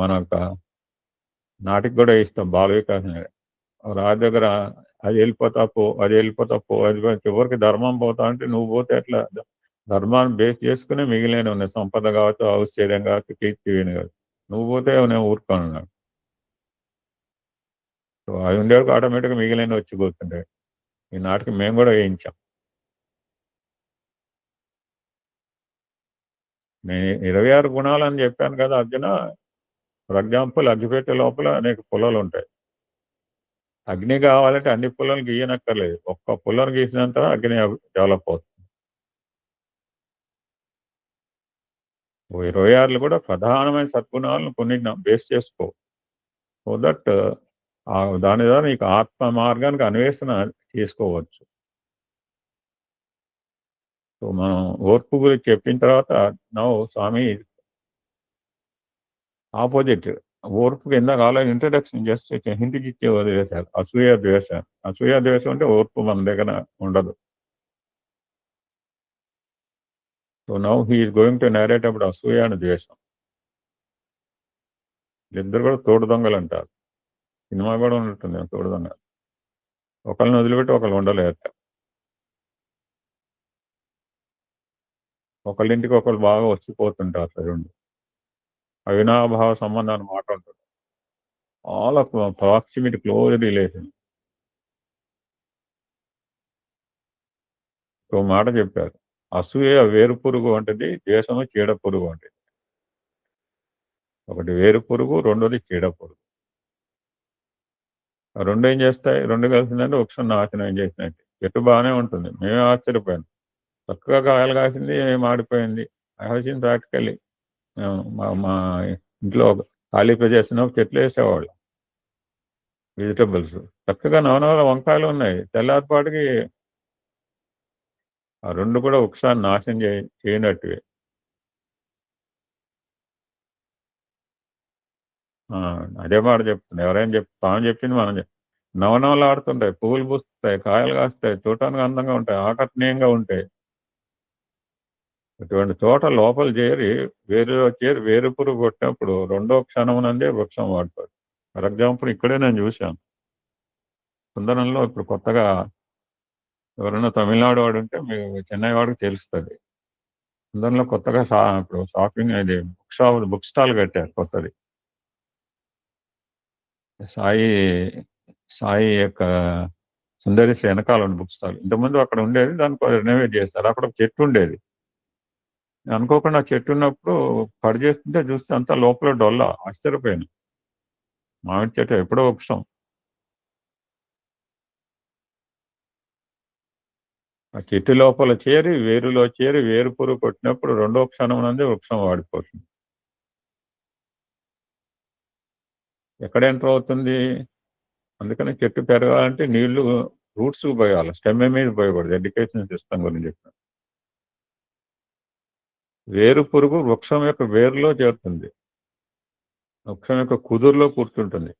మన యొక్క నాటికి కూడా ఇస్తాం బాల వికాస్ అని. రాజు దగ్గర అది వెళ్ళిపోతా పో, అది వెళ్ళిపోతా పో, చివరికి ధర్మం పోతా అంటే నువ్వు పోతే ఎట్లా? ధర్మాన్ని బేస్ చేసుకుని మిగిలినవి ఉన్నాయి. సంపద కావచ్చు, ఔశ్చర్యం కావచ్చు, కీర్తి కావచ్చు. నువ్వు పోతే నేను ఊరుకోనున్నాడు. సో అవి ఉండేవారికి ఆటోమేటిక్‌గా మిగిలినవి వచ్చి కూర్చుంటాయి. ఈ నాటికి మేము కూడా వేయించాం. నేను 26 గుణాలని చెప్పాను కదా అర్జున. ఫర్ ఎగ్జాంపుల్ అగ్గిపెట్టె లోపల అనేక పుల్లలుంటాయి. అగ్ని కావాలంటే అన్ని పుల్లలు గీయనక్కర్లేదు. ఒక్క పుల్లను గీసినంత అగ్ని డెవలప్ అవుతుంది. 26లో కూడా ప్రధానమైన సద్గుణాలను కొన్నిటిని బేస్ చేసుకో. సో దట్ దాని ద్వారా నీకు ఆత్మ మార్గానికి అన్వేషణ చేసుకోవచ్చు. సో మనం ఓర్పు గురించి చెప్పిన తర్వాత స్వామి ఆపోజిట్ ఓర్పుకి ఇందాక ఆల్రెడీ ఇంట్రడక్షన్ చేస్తే హిందీకి ఇచ్చే వదిలేశారు. అసూయ ద్వేషం. అసూయ ద్వేషం అంటే ఓర్పు మన దగ్గర ఉండదు. So now he is going to narrate అప్పుడు అసూయ అని ద్వేషం. ఇద్దరు కూడా తోడు దొంగలు అంటారు. సినిమా కూడా ఉన్నట్టుంది తోడు దొంగ. ఒకళ్ళని వదిలిపెట్టి ఒకళ్ళు ఉండలేరు. ఒకళ్ళింటికి ఒకళ్ళు బాగా వచ్చిపోతుంటారు. రెండు అవినాభావ సంబంధాన్ని మాట ఉంటుంది. చాలా ప్రాక్సిమిటీ, క్లోజ్ రిలేషన్. ఒక మాట చెప్పారు. అసూయ వేరు పురుగు వంటిది, ద్వేషము చీడ పురుగు వంటిది. ఒకటి వేరు పురుగు, రెండోది చీడ పురుగు. రెండు ఏం చేస్తాయి? రెండు కలిసిందంటే వృక్షం నాశనం చేసినట్టు. చెట్టు బాగానే ఉంటుంది. మేమే ఆశ్చర్యపోయాను. చక్కగా కాయలు కాసింది, మాడిపోయింది. I have seen practically. మా ఇంట్లో ఖాళీ ప్రదేశంలో చెట్లు వేసేవాళ్ళు. వెజిటబుల్స్ చక్కగా నవనవల వంకాయలు ఉన్నాయి. తెల్లారిపాటికి ఆ రెండు కూడా వృక్షాన్ని నాశనం చేయనట్టువే. అదే మాట చెప్తుంది. ఎవరైనా తాను చెప్పింది మనం నవనవలు ఆడుతుంటాయి, పువ్వులు పూస్తాయి, కాయలు కాస్తాయి, చూడటానికి అందంగా ఉంటాయి, ఆకర్షణీయంగా ఉంటాయి. అటువంటి తోట లోపల చేరి వేరు పురుగు కొట్టినప్పుడు రెండో క్షణం నందే వృక్షం వాడుతాడు. ఫర్ ఎగ్జాంపుల్ ఇక్కడే నేను చూశాను. సుందరంలో ఇప్పుడు కొత్తగా ఎవరైనా తమిళనాడు వాడు ఉంటే మీకు చెన్నై వాడికి తెలుస్తుంది. సుందరంలో కొత్తగా ఇప్పుడు షాపింగ్ ఇది బుక్ స్టాల్ కట్టారు కొత్తది. సాయి సాయి యొక్క సుందరి వెనకాల ఉంది బుక్ స్టాల్. ఇంతకుముందు అక్కడ ఉండేది, దానికి రెనోవేట్ చేస్తారు. అక్కడ ఒక చెట్టు ఉండేది. అనుకోకుండా ఆ చెట్టు ఉన్నప్పుడు కట్ చేస్తుంటే చూస్తే అంతా లోపల డొల్ల. ఆశ్చర్యపోయాను. మామిడి చెట్టు ఎప్పుడో వృక్షం. ఆ చెట్టు లోపల వేరులో చేరి వేరు పురుగు కొట్టినప్పుడు రెండో క్షణం నందే వృక్షం వాడిపోతుంది. ఎక్కడ ఎంటర్ అవుతుంది? అందుకని చెట్టు పెరగాలంటే నీళ్లు రూట్స్ పోయాలి, స్టెమ్ మీద పోయకూడదు. ఎడ్యుకేషన్ సిస్టమ్ గురించి చెప్పాను. వేరు పురుగు వృక్షం యొక్క వేరులో చేరుతుంది, వృక్షం యొక్క కుదురులో కూర్చుంటుంది.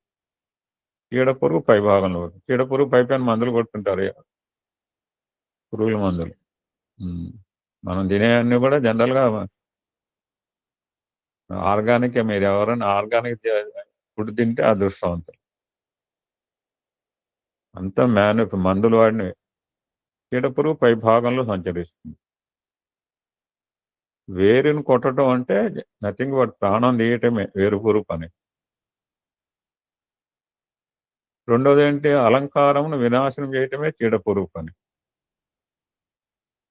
చీడ పురుగు పై భాగంలో. చీడ పురుగు పైపైన మందులు కొడుతుంటారు, పురుగుల మందులు. మనం తినేవన్నీ కూడా జనరల్ గా ఆర్గానిక్. మీరు ఎవరైనా ఆర్గానిక్ ఫుడ్ తింటే అదృష్టవంతులు. అంతా మందులు వాడినవి. చీడ పురుగు పై భాగంలో సంచరిస్తుంది. వేరుని కొట్టడం అంటే నథింగ్ బట్ ప్రాణం తీయటమే వేరు పురుగు పని. రెండోది ఏంటి? అలంకారమును వినాశనం చేయటమే చీడ పురుగు పని.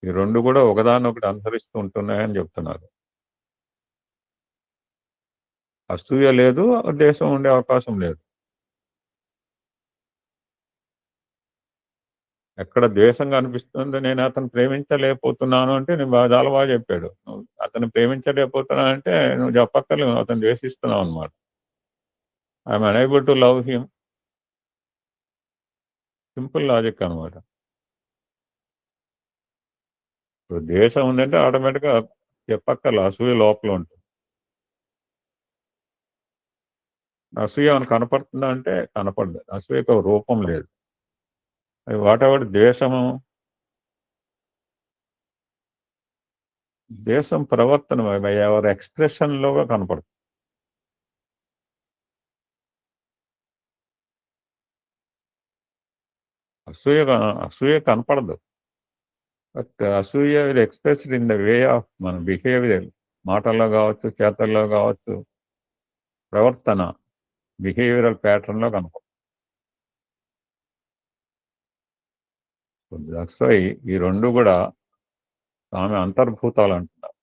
ఈ రెండు కూడా ఒకదాన్నొకటి అనుసరిస్తూ ఉంటున్నాయని చెప్తున్నారు. అసూయ లేదు, దేశం ఉండే అవకాశం లేదు. ఎక్కడ ద్వేషంగా అనిపిస్తుందో, నేను అతను ప్రేమించలేకపోతున్నాను అంటే నేను చాలా బాగా చెప్పాడు. అతను ప్రేమించలేకపోతున్నా అంటే నువ్వు చెప్పక్కర్లేదు, అతను ద్వేషిస్తున్నావు అనమాట. I'm unable to love him. Simple logic అనమాట. ఇప్పుడు ద్వేషం ఉందంటే ఆటోమేటిక్గా చెప్పక్కర్లేదు, అసూయ లోపల ఉంటుంది. అసూయ ఏమైనా కనపడుతుందా అంటే కనపడదు. అసూయకు రూపం లేదు. వాట్ ఎవర్ దేశం ప్రవర్తన ఎవరి ఎక్స్ప్రెషన్ లోగా కనపడుతుంది. అసూయ కనపడదు. బట్ అసూయ ఇది expressed in the way of మన బిహేవియర్. మాటల్లో కావచ్చు, చేతల్లో కావచ్చు, ప్రవర్తన బిహేవియరల్ ప్యాటర్న్ లో కనపడుతుంది. దట్స్ వై ఈ రెండు కూడా ఆమె అంతర్భూతాలు అంటున్నారు.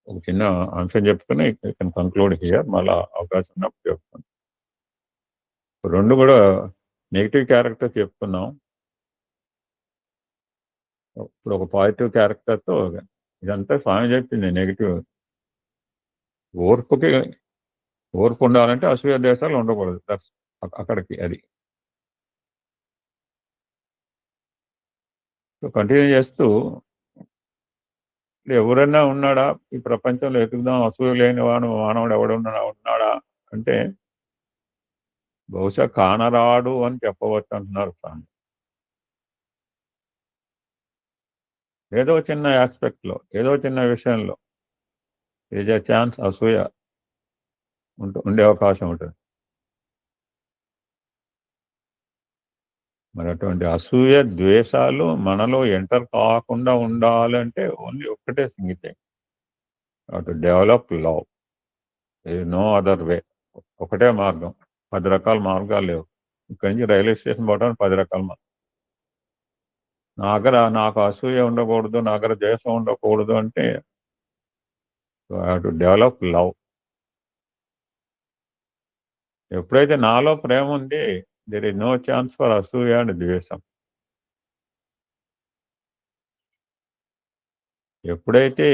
ఒక చిన్న అంశం చెప్పుకుని కంక్లూడ్ హియర్, మళ్ళా అవకాశం ఉన్నప్పుడు చెప్తాను. రెండు కూడా నెగిటివ్ క్యారెక్టర్ చెప్పుకున్నాం. ఇప్పుడు ఒక పాజిటివ్ క్యారెక్టర్తో ఇదంతా స్వామి చెప్పింది. నెగిటివ్ ఓర్పు ఉండాలంటే అసూయ దేశాలు ఉండకూడదు. అక్కడికి అది కంటిన్యూ చేస్తూ, ఎవరైనా ఉన్నాడా ఈ ప్రపంచంలో ఎదుగుదాం అసూయ లేని మానవుడు ఉన్నాడా అంటే బహుశా కానరాడు అని చెప్పవచ్చు అంటున్నారు స్వామి. ఏదో చిన్న ఆస్పెక్ట్ లో, ఏదో చిన్న విషయంలో ఏజ్ ఏ ఛాన్స్ అసూయ ఉండే అవకాశం ఉంటుంది. మరి అటువంటి అసూయ ద్వేషాలు మనలో ఎంటర్ కాకుండా ఉండాలంటే ఓన్లీ ఒక్కటే సింగితే, to develop love. No other way. ఒకటే మార్గం. 10 రకాల మార్గాలు లేవు. ఇక్కడి నుంచి రైల్వే స్టేషన్ పోవడానికి 10 రకాల మార్గం. నాకు అసూయ ఉండకూడదు, నా దగ్గర ద్వేషం ఉండకూడదు అంటే టు డెవలప్ లవ్. ఎప్పుడైతే నాలో ప్రేమ ఉంది, there is no chance for అసూయ అండ్ ద్వేషం. ఎప్పుడైతే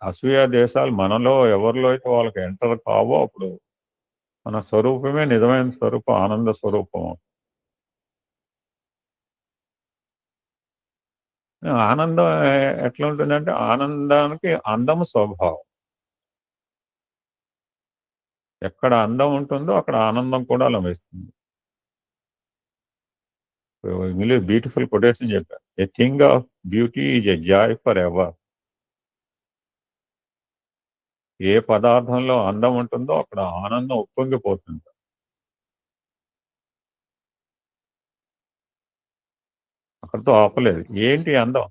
అసూయ దేశాలు మనలో ఎవరిలో అయితే వాళ్ళకి ఎంటర్ కావో అప్పుడు మన స్వరూపమే నిజమైన స్వరూపం, ఆనంద స్వరూపం. ఆనందం ఎట్లా ఉంటుందంటే ఆనందానికి అందము స్వభావం. ఎక్కడ అందం ఉంటుందో అక్కడ ఆనందం కూడా లభిస్తుంది. ఇంగ్లీష్ బ్యూటిఫుల్ కొటేషన్ చెప్పారు, a thing of beauty is a joy forever. ఏ పదార్థంలో అందం ఉంటుందో అక్కడ ఆనందం ఉప్పొంగిపోతుంది. అక్కడితో ఆపలేదు. ఏంటి అందం?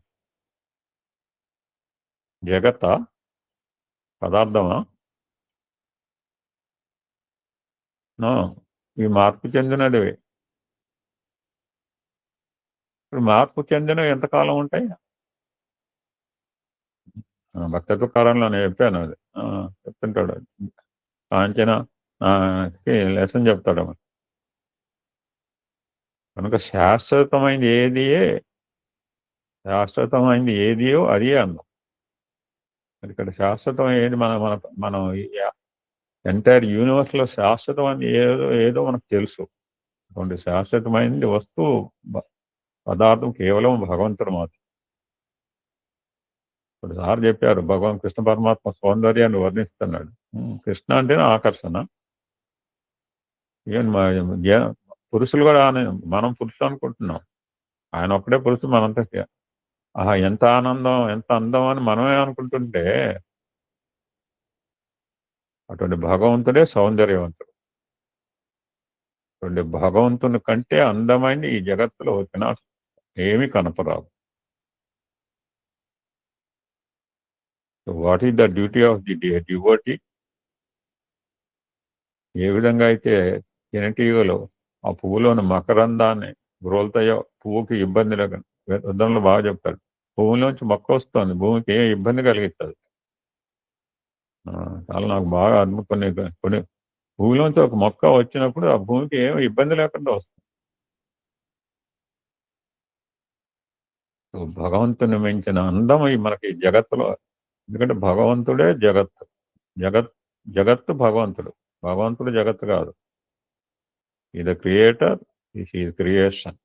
జగత్తా? పదార్థమా? నో, ఈ మార్పు చెందినవి. ఇప్పుడు మార్పు చెందినవి ఎంతకాలం ఉంటాయి? భక్త తుకారంలో నేను చెప్పాను అది. చెప్తుంటాడు కాంచన లెసన్ చెప్తాడు. కనుక శాశ్వతమైంది ఏదియో అదే అందం. ఇక్కడ శాశ్వతం ఏది? మనం ఎంటైర్ యూనివర్స్ లో శాశ్వతమైనది ఏదో మనకు తెలుసు. అటువంటి శాశ్వతమైనది వస్తువు పదార్థం కేవలం భగవంతుడు మాత్రం. ఇప్పుడు సార్ చెప్పారు, భగవాన్ కృష్ణ పరమాత్మ సౌందర్యాన్ని వర్ణిస్తున్నాడు. కృష్ణ అంటేనే ఆకర్షణ. ఈవెన్ పురుషులు కూడా మనం పురుషులు అనుకుంటున్నాం, ఆయన ఒక్కడే పురుషులు. మనంతా ఎంత ఆనందం, ఎంత అందం అని మనమే అనుకుంటుంటే అటువంటి భగవంతుడే సౌందర్యవంతుడు. అటువంటి భగవంతుని కంటే అందమైంది ఈ జగత్తులో వచ్చిన ఏమీ కనపరాదు. What is the duty of the devotee? ఏ విధంగా అయితే తేనెటీగలు ఆ పువ్వులోని మకరందాన్ని గ్రోల్తాయో, పువ్వుకి ఇబ్బంది లేకుండా, యుద్ధంలో బాగా చెప్తాడు, పువ్వులోంచి మొక్క వస్తుంది, భూమికి ఏ ఇబ్బంది కలిగిస్తుంది. చాలా నాకు బాగా కొన్ని భూమిలోంచి ఒక మొక్క వచ్చినప్పుడు ఆ భూమికి ఏం ఇబ్బంది లేకుండా వస్తుంది. భగవంతుని మించిన అందం మనకి జగత్తులో. ఎందుకంటే భగవంతుడే జగత్తు. జగత్తు భగవంతుడు. భగవంతుడు జగత్తు కాదు. ఇది క్రియేటర్, ఇది క్రియేషన్.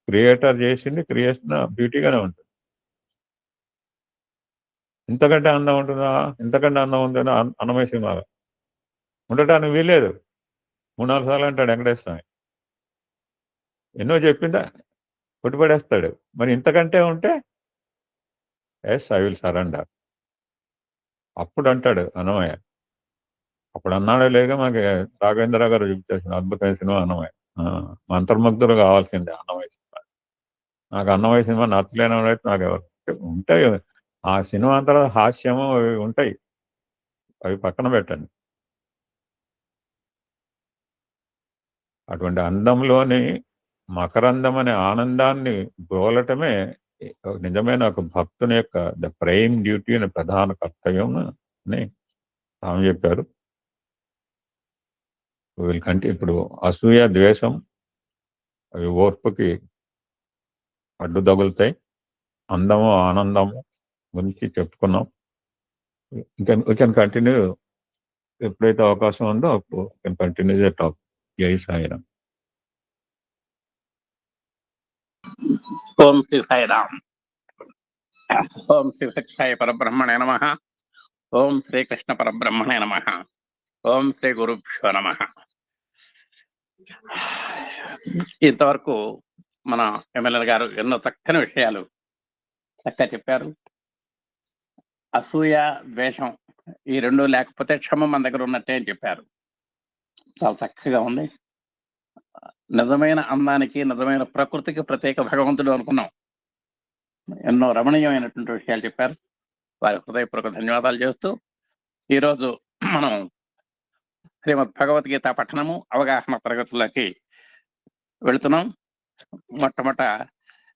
క్రియేటర్ చేసింది, క్రియేషన్ బ్యూటీగానే ఉంటుంది. ఇంతకంటే అందం ఉంటుందా? ఇంతకంటే అందం ఉందని అన్నమయ్య సినిమాలో ఉండటానికి వీలేదు. 3-4 సార్లు అంటాడు వెంకటేశ్వర స్వామి. ఎన్నో చెప్పిందా కొట్టిపడేస్తాడు. మరి ఇంతకంటే ఉంటే ఎస్ ఐ విల్ సరెండర్. అప్పుడు అంటాడు అన్నమయ్య. అప్పుడు అన్నాడో లేదో మనకి రాఘవేంద్ర గారు చూపించేసిన అద్భుతమైన సినిమా అన్నమయ్య. మంత్రముగ్ధులు కావాల్సిందే అన్నమయ్య సినిమా. నాకు అన్నమయ్య సినిమా నచ్చలేని అయితే నాకు ఎవరు ఉంటాయి. ఆ సినిమా అంతా హాస్యము అవి ఉంటాయి, అవి పక్కన పెట్టండి. అటువంటి అందంలోని మకరందం అనే ఆనందాన్ని గోలటమే నిజమైన ఒక భక్తుని యొక్క ద ప్రైమ్ డ్యూటీ అనే ప్రధాన కర్తవ్యం అని స్వామి చెప్పారు. వీళ్ళకంటే ఇప్పుడు అసూయ, ద్వేషం అవి ఓర్పుకి అడ్డు తగులుతాయి. అందము, ఆనందము గురించి చెప్పుకున్నాం. We can continue. ఎప్పుడైతే అవకాశం ఉందో అప్పుడు కెన్ కంటిన్యూ ద టాక్. జై సాయిరాం. ఓం శ్రీ సాయిరామ్. ఓం శ్రీ సత్యాయ పరబ్రహ్మణే నమః. ఓం శ్రీ కృష్ణ పరబ్రహ్మణే నమః. ఓం శ్రీ గురుభ్యో నమః. ఇంతవరకు మన ఎమ్మెల్యే గారు ఎన్నో చక్కని విషయాలు చక్కగా చెప్పారు. అసూయ, ద్వేషం ఈ రెండు లేకపోతే క్షమ మన దగ్గర ఉన్నట్టే అని చెప్పారు. చాలా చక్కగా ఉంది. నిజమైన అందానికి, నిజమైన ప్రకృతికి ప్రత్యేక భగవంతుడు అనుకున్నాం. ఎన్నో రమణీయమైనటువంటి విషయాలు చెప్పారు. వారి హృదయపూర్వక ధన్యవాదాలు చేస్తూ ఈరోజు మనం శ్రీమద్ భగవద్గీత పఠనము, అవగాహన తరగతులకి వెళుతున్నాం. మొట్టమొదట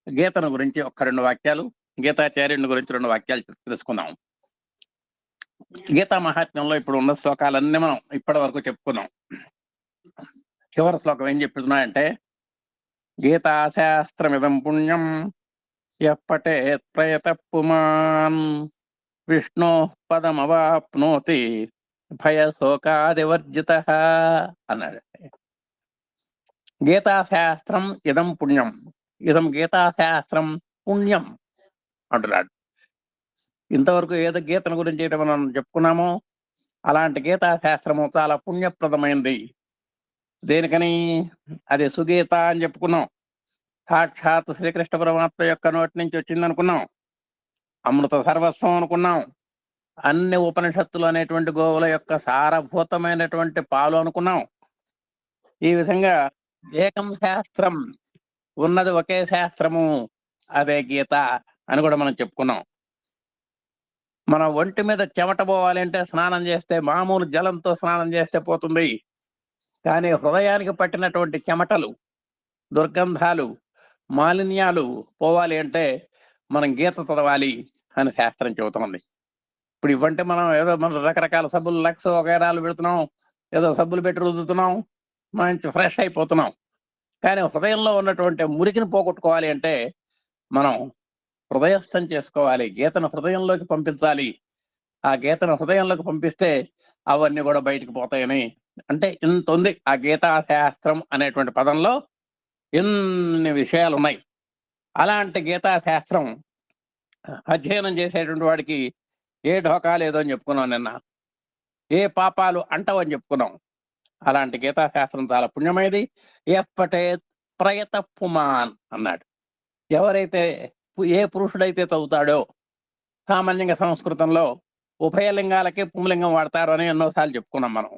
గీతను గురించి 1-2 వాక్యాలు, గీతాచార్యుని గురించి 2 వాక్యాలు తెలుసుకుందాం. గీతా మహాత్మ్యంలో ఇప్పుడు ఉన్న శ్లోకాలన్నీ మనం ఇప్పటి వరకు చెప్పుకున్నాం. చివరి శ్లోకం ఏం చెప్తున్నాయంటే, గీతాశాస్త్రమిదం పుణ్యం ఎప్పటే ప్రయత పుమాన్ విష్ణు పదమవాప్నోతి భయశోకాదివర్జిత అన్నాడు. గీతాశాస్త్రం ఇదం పుణ్యం, ఇదం గీతాశాస్త్రం పుణ్యం. అంటున్నాడు. ఇంతవరకు ఏదో గీతను గురించి అయితే మనం చెప్పుకున్నామో అలాంటి గీతా శాస్త్రము చాలా పుణ్యప్రదమైంది. దేనికని? అది సుగీత అని చెప్పుకున్నాం. సాక్షాత్ శ్రీకృష్ణ పరమాత్మ యొక్క నోటి నుంచి వచ్చింది అనుకున్నాం. అమృత సర్వస్వం అనుకున్నాం. అన్ని ఉపనిషత్తులు అనేటువంటి గోవుల యొక్క సారభూతమైనటువంటి పాలు అనుకున్నాం. ఈ విధంగా ఏకం శాస్త్రం, ఉన్నది ఒకే శాస్త్రము, అదే గీత అని కూడా మనం చెప్పుకున్నాం. మన ఒంటి మీద చెమట పోవాలి అంటే స్నానం చేస్తే, మామూలు జలంతో స్నానం చేస్తే పోతుంది. కానీ హృదయానికి పట్టినటువంటి చెమటలు, దుర్గంధాలు, మాలిన్యాలు పోవాలి అంటే మనం గీత చదవాలి అని శాస్త్రం చెబుతోంది. ఇప్పుడు ఇవంటే మనం ఏదో మనం రకరకాల సబ్బులు, లక్స్ వగైరాలు పెడుతున్నాం, ఏదో సబ్బులు పెట్టి రుద్దుతున్నాం, మంచి ఫ్రెష్ అయిపోతున్నాం. కానీ హృదయంలో ఉన్నటువంటి మురికిని పోగొట్టుకోవాలి అంటే మనం హృదయస్థం చేసుకోవాలి, గీతను హృదయంలోకి పంపించాలి. ఆ గీతను హృదయంలోకి పంపిస్తే అవన్నీ కూడా బయటికి పోతాయని, అంటే ఇంత ఉంది ఆ గీతా శాస్త్రం అనేటువంటి పదంలో, ఎన్ని విషయాలు ఉన్నాయి. అలాంటి గీతా శాస్త్రం అధ్యయనం చేసేటువంటి వాడికి ఏ ఢోకా లేదో అని చెప్పుకున్నాం నిన్న. ఏ పాపాలు అంటవని చెప్పుకున్నాం. అలాంటి గీతా శాస్త్రం చాలా పుణ్యమైనది. ఎప్పటే ప్రయత పుమాన్ అన్నాడు. ఎవరైతే ఏ పురుషుడైతే చదువుతాడో, సామాన్యంగా సంస్కృతంలో ఉభయలింగాలకి పుంలింగం వాడతారు అని ఎన్నోసార్లు చెప్పుకున్నాం మనం.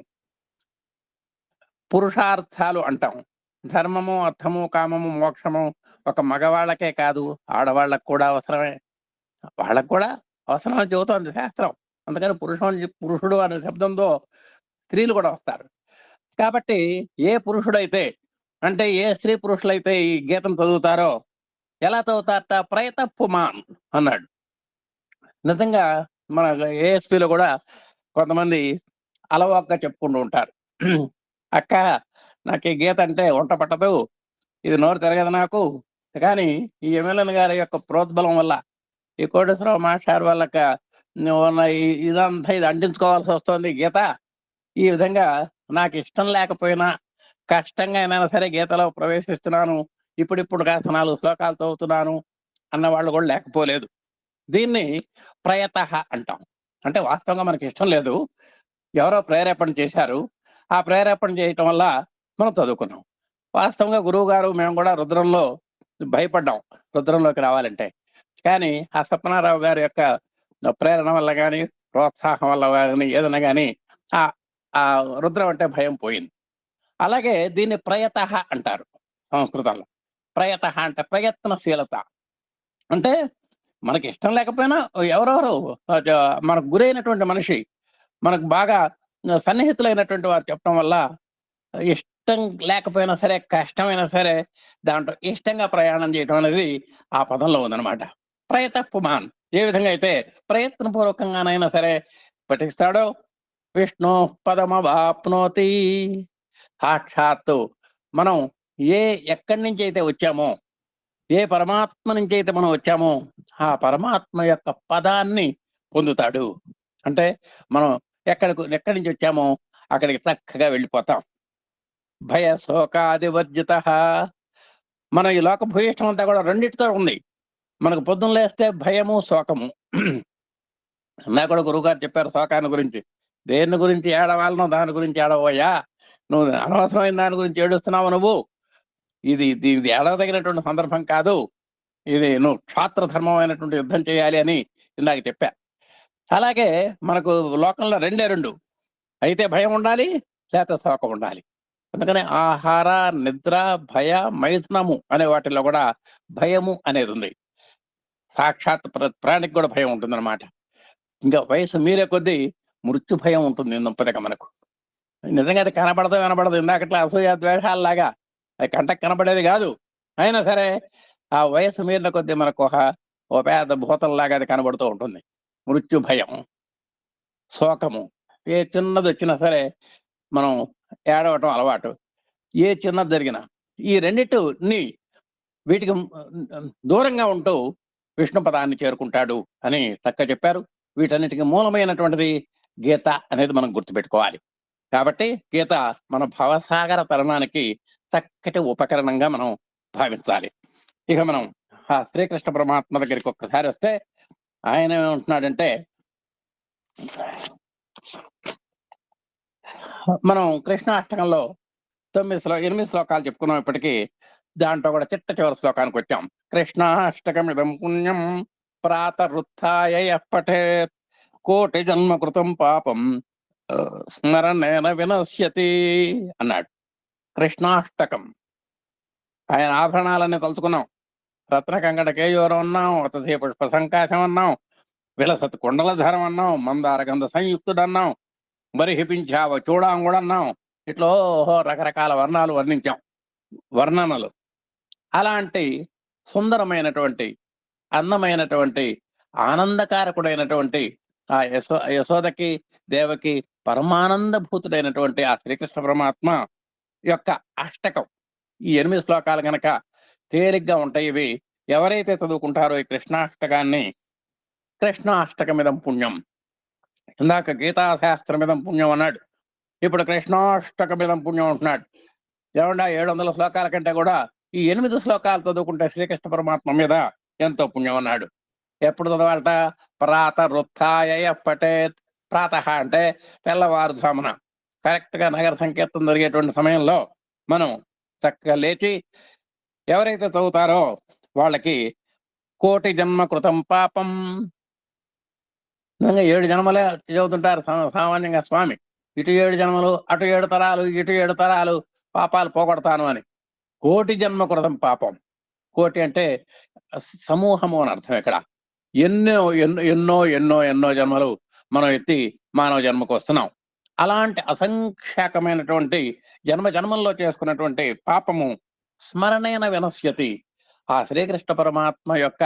పురుషార్థాలు అంటాం. ధర్మము, అర్థము, కామము, మోక్షము ఒక మగవాళ్ళకే కాదు, ఆడవాళ్ళకు కూడా అవసరమే. వాళ్ళకు కూడా అవసరం అని చెబుతోంది శాస్త్రం. అందుకని పురుషుడు అనే శబ్దంతో స్త్రీలు కూడా వస్తారు. కాబట్టి ఏ పురుషుడైతే, అంటే ఏ స్త్రీ పురుషులైతే ఈ గీతం చదువుతారో, ఎలా చదువుతారట? ప్రయత పుమాన్ అన్నాడు. నిజంగా మన ఏఎస్పీలో కూడా కొంతమంది అలవాగ్గా చెప్పుకుంటూ ఉంటారు. అక్క, నాకు ఈ గీత అంటే వంట పట్టదు, ఇది నోరు తిరగదు నాకు, కానీ ఈ ఎమ్మెల్యేన్ గారి యొక్క ప్రోద్బలం వల్ల, ఈ కోటేశ్వరరావు మాస్టర్ వాళ్ళక ఇదంతా ఇది అంటించుకోవాల్సి వస్తుంది గీత. ఈ విధంగా నాకు ఇష్టం లేకపోయినా కష్టంగా అయినా సరే గీతలో ప్రవేశిస్తున్నాను, ఇప్పుడిప్పుడు కాస్త 4 శ్లోకాలు చదువుతున్నాను అన్న వాళ్ళు కూడా లేకపోలేదు. దీన్ని ప్రయత అంటాం. అంటే వాస్తవంగా మనకి ఇష్టం లేదు, ఎవరో ప్రేరేపణ చేశారు, ఆ ప్రేరేపణ చేయటం వల్ల మనం చదువుకున్నాం. వాస్తవంగా గురువు గారు మేము కూడా రుద్రంలో భయపడ్డాం, రుద్రంలోకి రావాలంటే. కానీ ఆ సత్యనారాయణ గారి యొక్క ప్రేరణ వల్ల కానీ, ప్రోత్సాహం వల్ల కానీ, ఏదైనా కానీ ఆ రుద్రం అంటే భయం పోయింది. అలాగే దీన్ని ప్రయత అంటారు సంస్కృతంలో. ప్రయత అంటే ప్రయత్నశీలత. అంటే మనకి ఇష్టం లేకపోయినా ఎవరెవరు మనకు గురైనటువంటి మనిషి, మనకు బాగా సన్నిహితులైనటువంటి వారు చెప్పడం వల్ల, ఇష్టం లేకపోయినా సరే, కష్టమైనా సరే, దాంట్లో ఇష్టంగా ప్రయాణం చేయటం అనేది ఆ పదంలో ఉందన్నమాట. ప్రయత పుమాన్. ఏ విధంగా అయితే ప్రయత్నపూర్వకంగానైనా సరే పఠిస్తాడో, విష్ణు పదమవాప్నోతి. సాక్షాత్తు మనం ఎక్కడి నుంచి అయితే వచ్చామో, ఏ పరమాత్మ నుంచి అయితే మనం వచ్చామో, ఆ పరమాత్మ యొక్క పదాన్ని పొందుతాడు. అంటే మనం ఎక్కడి నుంచి వచ్చామో అక్కడికి చక్కగా వెళ్ళిపోతాం. భయ శోకాదివర్జిత. మన ఈ లోక భూయిష్టం అంతా కూడా రెండిటితో ఉంది. మనకు పొద్దున్న లేస్తే భయము, శోకము. నా కూడా గురువుగారు చెప్పారు శోకాన్ని గురించి. దేని గురించి ఏడవాలనో దాని గురించి ఏడవయ్యా, నువ్వు అనవసరమైన దాని గురించి ఏడుస్తున్నావు, నువ్వు ఇది ఏడవదగినటువంటి సందర్భం కాదు, ఇది నువ్వు క్షాత్ర ధర్మమైనటువంటి యుద్ధం చేయాలి అని ఇందాక చెప్పా. అలాగే మనకు లోకంలో రెండు, అయితే భయం ఉండాలి, లేకపోతే శోకం ఉండాలి. అందుకని ఆహార, నిద్ర, భయ, మైథునము అనే వాటిల్లో కూడా భయము అనేది ఉంది. సాక్షాత్ ప్రాణికి కూడా భయం ఉంటుందన్నమాట. ఇంకా వయసు మీరే కొద్దీ మృత్యు భయం ఉంటుంది నొప్పదక మనకు. నిజంగా అది వినబడదు. ఇందాకట్లా అసూయ ద్వేషాలలాగా అది కంటకు కనబడేది కాదు. అయినా సరే ఆ వయసు మీరిన కొద్దీ మనకు ఓ పెద్ద భూతంలాగా అది కనబడుతూ ఉంటుంది. మృత్యు భయం, శోకము. ఏ చిన్నది వచ్చినా సరే మనం ఏడవటం అలవాటు. ఏ చిన్నది జరిగినా ఈ రెండిటిని వీటికి దూరంగా ఉంటూ విష్ణు పదాన్ని చేరుకుంటాడు అని చక్కగా చెప్పారు. వీటన్నిటికీ మూలమైనటువంటిది గీత అనేది మనం గుర్తుపెట్టుకోవాలి. కాబట్టి గీత మన భవసాగర తరుణానికి చక్కటి ఉపకరణంగా మనం భావించాలి. ఇక మనం ఆ శ్రీకృష్ణ పరమాత్మ దగ్గరికి ఒక్కసారి వస్తే ఆయన ఏమంటున్నాడంటే, మనం కృష్ణాష్టకంలో 8 శ్లోకాలు చెప్పుకున్నాం ఇప్పటికీ. దాంట్లో కూడా చిట్ట చివరి శ్లోకానికి వచ్చాం. కృష్ణాష్టకమిదం పుణ్యం ప్రాతరుత్థాయ యః పఠేత్ కోటి జన్మ కృతం పాపం స్మరణేన వినశ్యతి అన్నాడు. కృష్ణాష్టకం, ఆయన ఆభరణాలన్నీ తలుచుకున్నాం. రత్న కంకణ కేయూరం అన్నాం, అతసే పుష్ప సంకాశం అన్నాం, విలసత్ కుండలధరం అన్నాం, మందార గంధ సంయుక్తుడు అన్నాం, బరిహిపించావ చూడాం కూడా అన్నాం. ఇట్లా రకరకాల వర్ణాలు వర్ణించాం, వర్ణనలు. అలాంటి సుందరమైనటువంటి, అందమైనటువంటి, ఆనందకారకుడైనటువంటి ఆ యశోదకి దేవకి పరమానందభూతుడైనటువంటి ఆ శ్రీకృష్ణ పరమాత్మ యొక్క అష్టకం, ఈ 8 శ్లోకాలు గనక తేలిగ్గా ఉంటాయి. ఇవి ఎవరైతే చదువుకుంటారో ఈ కృష్ణాష్టకాన్ని, కృష్ణాష్టకమిదం పుణ్యం, ఇందాక గీతాశాస్త్రమిదం పుణ్యం అన్నాడు, ఇప్పుడు కృష్ణాష్టకమిదం పుణ్యం అంటున్నాడు. ఏమన్నా 700 శ్లోకాల కంటే కూడా ఈ 8 శ్లోకాలు చదువుకుంటే శ్రీకృష్ణ పరమాత్మ మీద ఎంతో పుణ్యం అన్నాడు. ఎప్పుడు చదవాలట? ప్రాతరుత్థాయ యః పఠేత్. ప్రాతః అంటే తెల్లవారుజామున, కరెక్ట్ గా నగర సంకీర్తన జరిగేటువంటి సమయంలో మనం చక్కగా లేచి ఎవరైతే చదువుతారో వాళ్ళకి కోటి జన్మ కృతం పాపం, 7 జన్మలే చదువుతుంటారు సామాన్యంగా స్వామి. ఇటు 7 జన్మలు, అటు 7 తరాలు, ఇటు 7 తరాలు పాపాలు పోగొడతాను అని. కోటి జన్మ కృతం పాపం. కోటి అంటే సమూహము అని అర్థం. ఇక్కడ ఎన్నో ఎన్నో ఎన్నో ఎన్నో ఎన్నో జన్మలు మనం ఎత్తి మానవ జన్మకు వస్తున్నాం. అలాంటి అసంఖ్యాకమైనటువంటి జన్మల్లో చేసుకున్నటువంటి పాపము స్మరణేన వినశ్యతి. ఆ శ్రీకృష్ణ పరమాత్మ యొక్క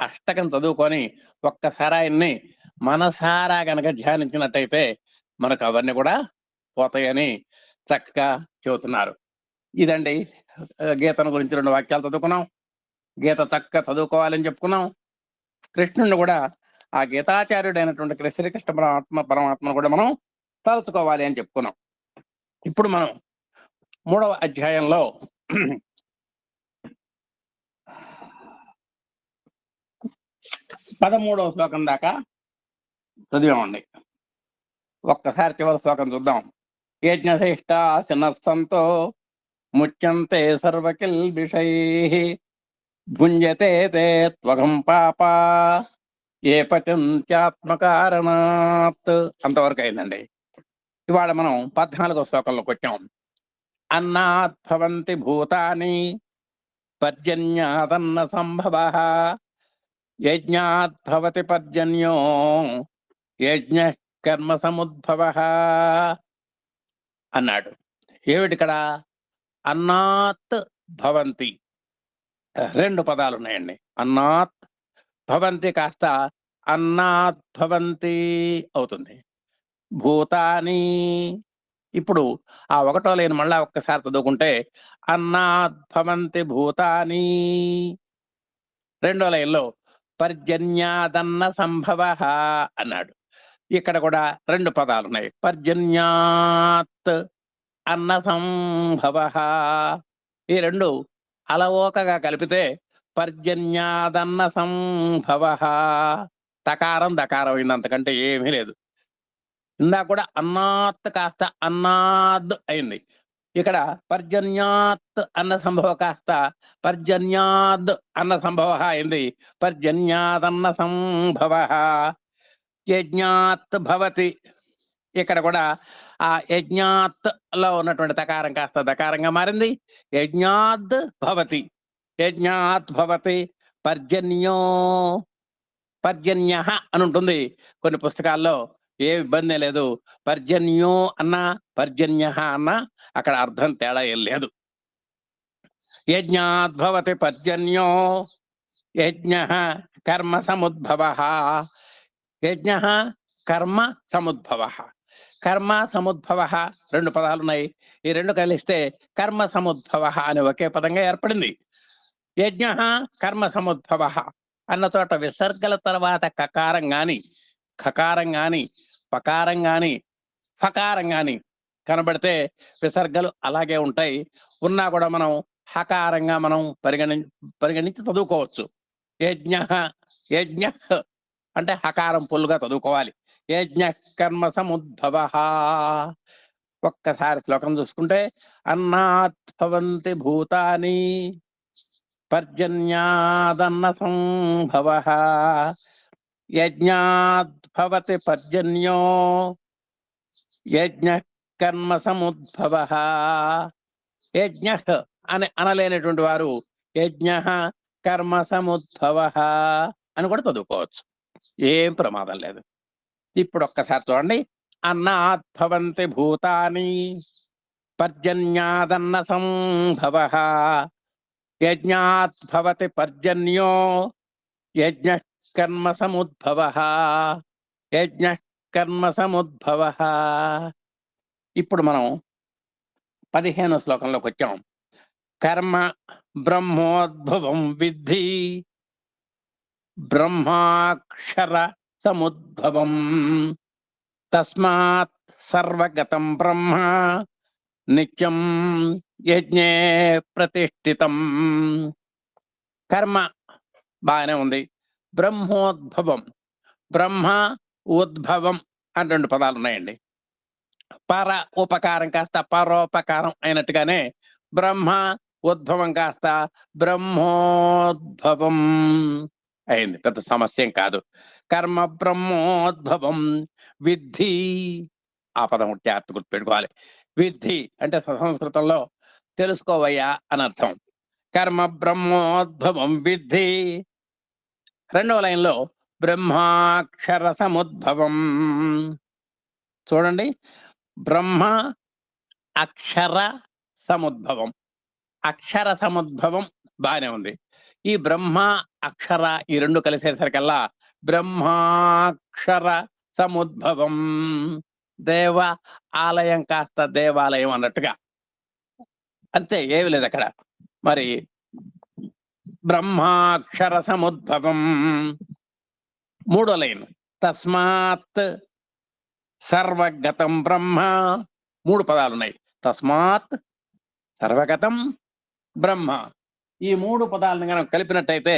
అష్టకం చదువుకొని ఒక్కసారి ఆయన్ని మనసారా గనక ధ్యానించినట్టయితే మనకు అవన్నీ కూడా పోతాయని చక్కగా చెబుతున్నారు. ఇదండి గీతను గురించి 2 వాక్యాలు చదువుకున్నాం. గీత చక్కగా చదువుకోవాలని చెప్పుకున్నాం. కృష్ణుని కూడా, ఆ గీతాచార్యుడైనటువంటి శ్రీకృష్ణ పరమాత్మను కూడా మనం తలుచుకోవాలి అని చెప్పుకున్నాం. ఇప్పుడు మనం 3వ అధ్యాయంలో 13వ శ్లోకం దాకా చదివామండి. ఒక్కసారి చివరి శ్లోకం చూద్దాం. యజ్ఞశిష్టా శినస్సంతో ముచ్యంతే సర్వకిల్బిషైః భుంజతే తే త్వగం పాపా ఏ పచంత్యాత్మకారణాత్. అంతవరకు అయిందండి. ఇవాళ మనం 14వ శ్లోకంలోకి వచ్చాం. అన్నాత్ భవంతి భూతాని పర్జన్యాదన్న సంభవః యజ్ఞాత్ భవతి పర్జన్యో యజ్ఞ కర్మ సముద్భవః అన్నాడు. ఏమిటిక్కడ? అన్నాత్ భవంతి, 2 పదాలు ఉన్నాయండి. అన్నాత్ భవంతి కాస్త అన్నాత్ భవంతి అవుతుంది. భూతాని, ఇప్పుడు ఆ 1వ లైన్ మళ్ళా ఒక్కసారి చదువుకుంటే అన్నాత్ భవంతి భూతాని, 2వ లైన్లో పర్జన్యాదన్న సంభవః అన్నాడు. ఇక్కడ కూడా 2 పదాలు ఉన్నాయి. పర్జన్యాత్ అన్న సంభవః. ఈ 2 అలవోకగా కలిపితే పర్జన్యాదన్న సంభవః. తకారం దకారం అయింది, అంతకంటే ఏమీ లేదు. ఇందాక కూడా అన్నాత్ కాస్త అన్నాద్ అయింది. ఇక్కడ పర్జన్యాత్ అన్న సంభవ కాస్త పర్జన్యాద్ అన్న సంభవ అయింది. పర్జన్యాదన్న సంభవ. యజ్ఞాత్ భవతి, ఇక్కడ కూడా ఆ యజ్ఞాత్ లో ఉన్నటువంటి తకారం కాస్త దకారంగా మారింది. యజ్ఞాద్ భవతి, యజ్ఞాత్ భవతి. పర్జన్యో, పర్జన్య అని ఉంటుంది కొన్ని పుస్తకాల్లో, ఏ ఇబ్బంది లేదు. పర్జన్యో అన్న పర్జన్య అన్న అక్కడ అర్థం తేడా ఏం లేదు. యజ్ఞాత్ భవతి పర్జన్యో యజ్ఞ కర్మ సముద్భవ. యజ్ఞ కర్మ సముద్భవ. కర్మ సముద్భవ 2 పదాలు ఉన్నాయి. ఈ 2 కలిస్తే కర్మ సముద్భవ అని ఒకే పదంగా ఏర్పడింది. యజ్ఞ కర్మ సముద్భవ అన్న చోట విసర్గల తర్వాత కకారం గాని, ఖకారం గాని, పకారం గాని, ఫకారం గాని కనబడితే విసర్గలు అలాగే ఉంటాయి. ఉన్నా కూడా మనం హకారంగా మనం పరిగణించి చదువుకోవచ్చు. యజ్ఞ యజ్ఞ అంటే హకారం పొల్లుగా చదువుకోవాలి. యజ్ఞ కర్మ సముద్భవ. ఒక్కసారి శ్లోకం చూసుకుంటే అన్నాత్ భవంతి భూతాని పర్జన్యాదన్న సంభవ యజ్ఞాత్ భవతి పర్జన్యో యజ్ఞ కర్మ సముద్భవ. యజ్ఞ అని అనలేనటువంటి వారు యజ్ఞ కర్మ సముద్భవ అని కూడా చదువుకోవచ్చు. ఏం ప్రమాదం లేదు. ఇప్పుడు ఒక్కసారి చూడండి. అన్నాత్ భవంతి భూతాని పర్జన్యాదన్న సంభవ యజ్ఞాత్ భవతి పర్జన్యో యజ్ఞ కర్మ సముద్భవ యజ్ఞ కర్మ సముద్భవ. ఇప్పుడు మనం 15వ శ్లోకంలోకి వచ్చాం. కర్మ బ్రహ్మోద్భవం విద్ధి బ్రహ్మాక్షర సముద్భవం తస్మాత్ సర్వగతం బ్రహ్మ నిత్యం యజ్ఞే ప్రతిష్ఠితం. కర్మ బాగానే ఉంది. బ్రహ్మోద్భవం, బ్రహ్మ ఉద్భవం అని 2 పదాలు ఉన్నాయండి. పర ఉపకారం కాస్త పరోపకారం అయినట్టుగానే బ్రహ్మ ఉద్భవం కాస్త బ్రహ్మోద్భవం అయింది. పెద్ద సమస్య కాదు. కర్మ బ్రహ్మోద్భవం విద్ధి, ఆ పదం జాగ్రత్త గుర్తుపెట్టుకోవాలి. విద్ధి అంటే సంస్కృతంలో తెలుసుకోవయ్యా అని అర్థం. కర్మ బ్రహ్మోద్భవం విద్ధి. 2వ లైన్లో బ్రహ్మాక్షర సముద్భవం. చూడండి, బ్రహ్మ అక్షర సముద్భవం. అక్షర సముద్భవం బాగానే ఉంది. ఈ బ్రహ్మ అక్షర ఈ 2 కలిసేసరికల్లా బ్రహ్మాక్షర సముద్భవం. దేవ ఆలయం కాస్త దేవాలయం అన్నట్టుగా అంతే, ఏమి లేదు అక్కడ. మరి బ్రహ్మాక్షర సముద్భవం. 3వ లైన్ తస్మాత్ సర్వగతం బ్రహ్మ. 3 పదాలు ఉన్నాయి. తస్మాత్ సర్వగతం బ్రహ్మ. ఈ 3 పదాలను కనుక కలిపినట్టయితే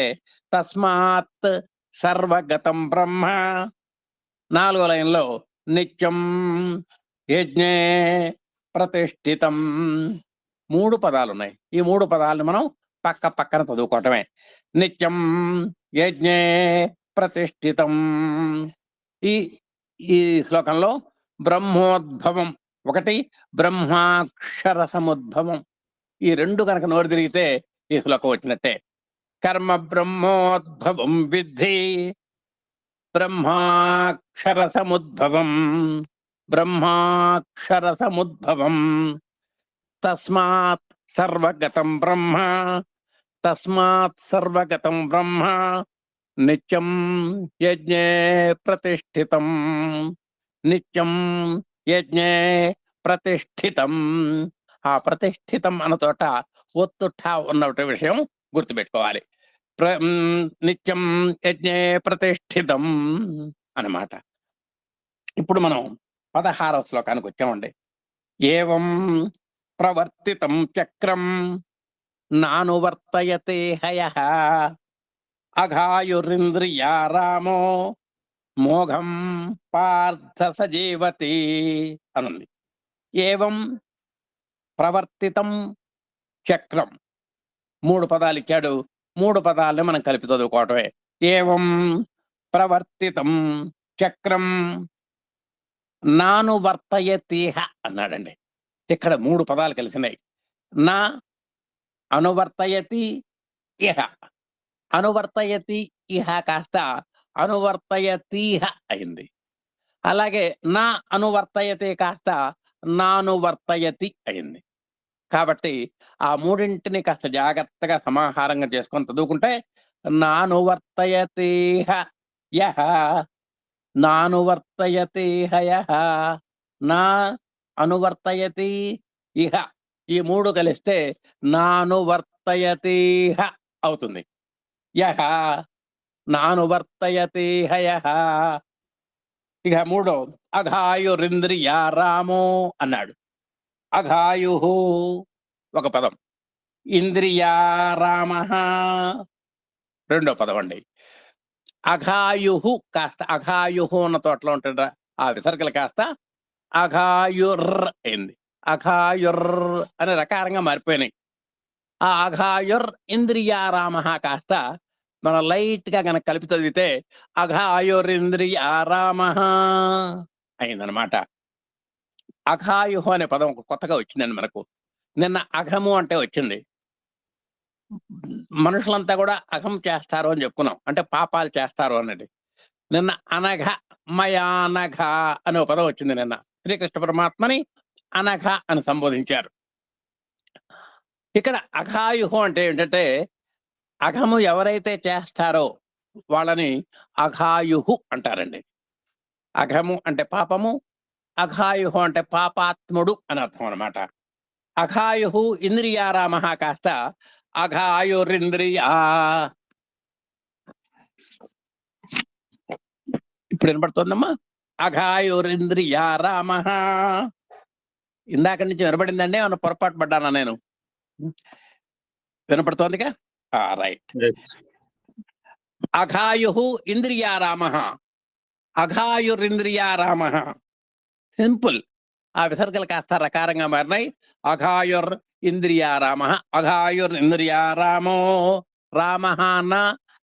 తస్మాత్ సర్వగతం బ్రహ్మ. 4వ లైన్లో నిత్యం యజ్ఞే ప్రతిష్ఠితం. 3 పదాలు ఉన్నాయి. ఈ 3 పదాలను మనం పక్క పక్కన చదువుకోవటమే. నిత్యం యజ్ఞే ప్రతిష్ఠితం. ఈ శ్లోకంలో బ్రహ్మోద్భవం ఒకటి, బ్రహ్మాక్షర సముద్భవం ఈ 2 కనుక నోరు తిరిగితే ఈ శ్లోకం వచ్చినట్టే. కర్మ బ్రహ్మోద్భవం విద్ధి బ్రహ్మాక్షర సముద్భవం బ్రహ్మాక్షర సముద్భవం తస్మాత్ సర్వగతం బ్రహ్మ తస్మాత్ సర్వగతం బ్రహ్మ నిత్యం యజ్ఞే ప్రతిష్ఠితం. నిత్యం యజ్ఞే ప్రతిష్ఠితం. ఆ ప్రతిష్ఠితం అన్న చోట ఒత్తుఠ ఉన్న విషయం గుర్తుపెట్టుకోవాలి. నిత్యం యజ్ఞే ప్రతిష్ఠితం అన్నమాట. ఇప్పుడు మనం 16వ శ్లోకానికి వచ్చామండి. ఏవం ప్రవర్తితం చక్రం నానువర్తయతే హయః అఘాయురింద్రియా రామో మోఘం పార్థ సజీవతి అనుంది. ఏవం ప్రవర్తితం చక్రం 3 పదాలు ఇచ్చాడు. 3 పదాలని మనం కలిపి చదువుకోవటమే. ఏవం ప్రవర్తితం చక్రం నానువర్తయతీహ అన్నాడండి. ఇక్కడ 3 పదాలు కలిసినాయి. నా అనువర్తయతి ఇహ. అనువర్తయతి ఇహ కాస్త అనువర్తయతీహ అయింది. అలాగే నా అనువర్తయతే కాస్త నానువర్తయతి అయింది. కాబట్టి ఆ 3ంటిని కాస్త జాగ్రత్తగా సమాహారంగా చేసుకొని చదువుకుంటే నానువర్తయతేహ యః నానువర్తయతేహ యః నా అనువర్తయతి ఇహ. ఈ 3 కలిస్తే నానువర్తయతేహ అవుతుంది. యః నానువర్తయతేహ యః. ఇక 3 అఘాయురింద్రియా రామో అన్నాడు. అఘాయు ఒక పదం, ఇంద్రియారామ రెండో పదం అండి. అఘాయు కాస్త అఘాయు అన్న తోటలో ఉంటాడు, ఆ విసర్గలు కాస్త అఘాయుర్ అయింది. అఘాయుర్ అనే రకారంగా మారిపోయినాయి. ఆ అఘాయుర్ ఇంద్రియారామ కాస్త మనం లైట్ గా కనుక కలిపి చదివితే అఘాయురింద్రియారామ అయిందనమాట. అఘాయు అనే పదం కొత్తగా వచ్చిందండి మనకు. నిన్న అఘము అంటే వచ్చింది. మనుషులంతా కూడా అఘం చేస్తారు అని చెప్పుకున్నాం, అంటే పాపాలు చేస్తారు అన్నది. నిన్న అనఘ మయానఘ అనే ఒక పదం వచ్చింది. నిన్న శ్రీకృష్ణ పరమాత్మని అనఘ అని సంబోధించారు. ఇక్కడ అఘాయు అంటే ఏంటంటే అఘము ఎవరైతే చేస్తారో వాళ్ళని అఘాయు అంటారండి. అఘము అంటే పాపము, అఘాయు అంటే పాపాత్ముడు అని అర్థం అనమాట. అఘాయు ఇంద్రియారామ కాస్త అఘాయురింద్రియా. ఇప్పుడు వినపడుతుందమ్మా, అఘాయురింద్రియారామ. ఇందాక నుంచి వినపడిందండి, ఏమన్నా పొరపాటు పడ్డానా నేను? వినపడుతోందిగా, రైట్. అఘాయు ఇంద్రియారామ, అఘాయురింద్రియారామ. సింపుల్. ఆ విసర్గలు కాస్త రకారంగా మారినాయి. అఘాయుర్ ఇంద్రియారామ, అఘాయుర్ ఇంద్రియారామో. రామ అన్న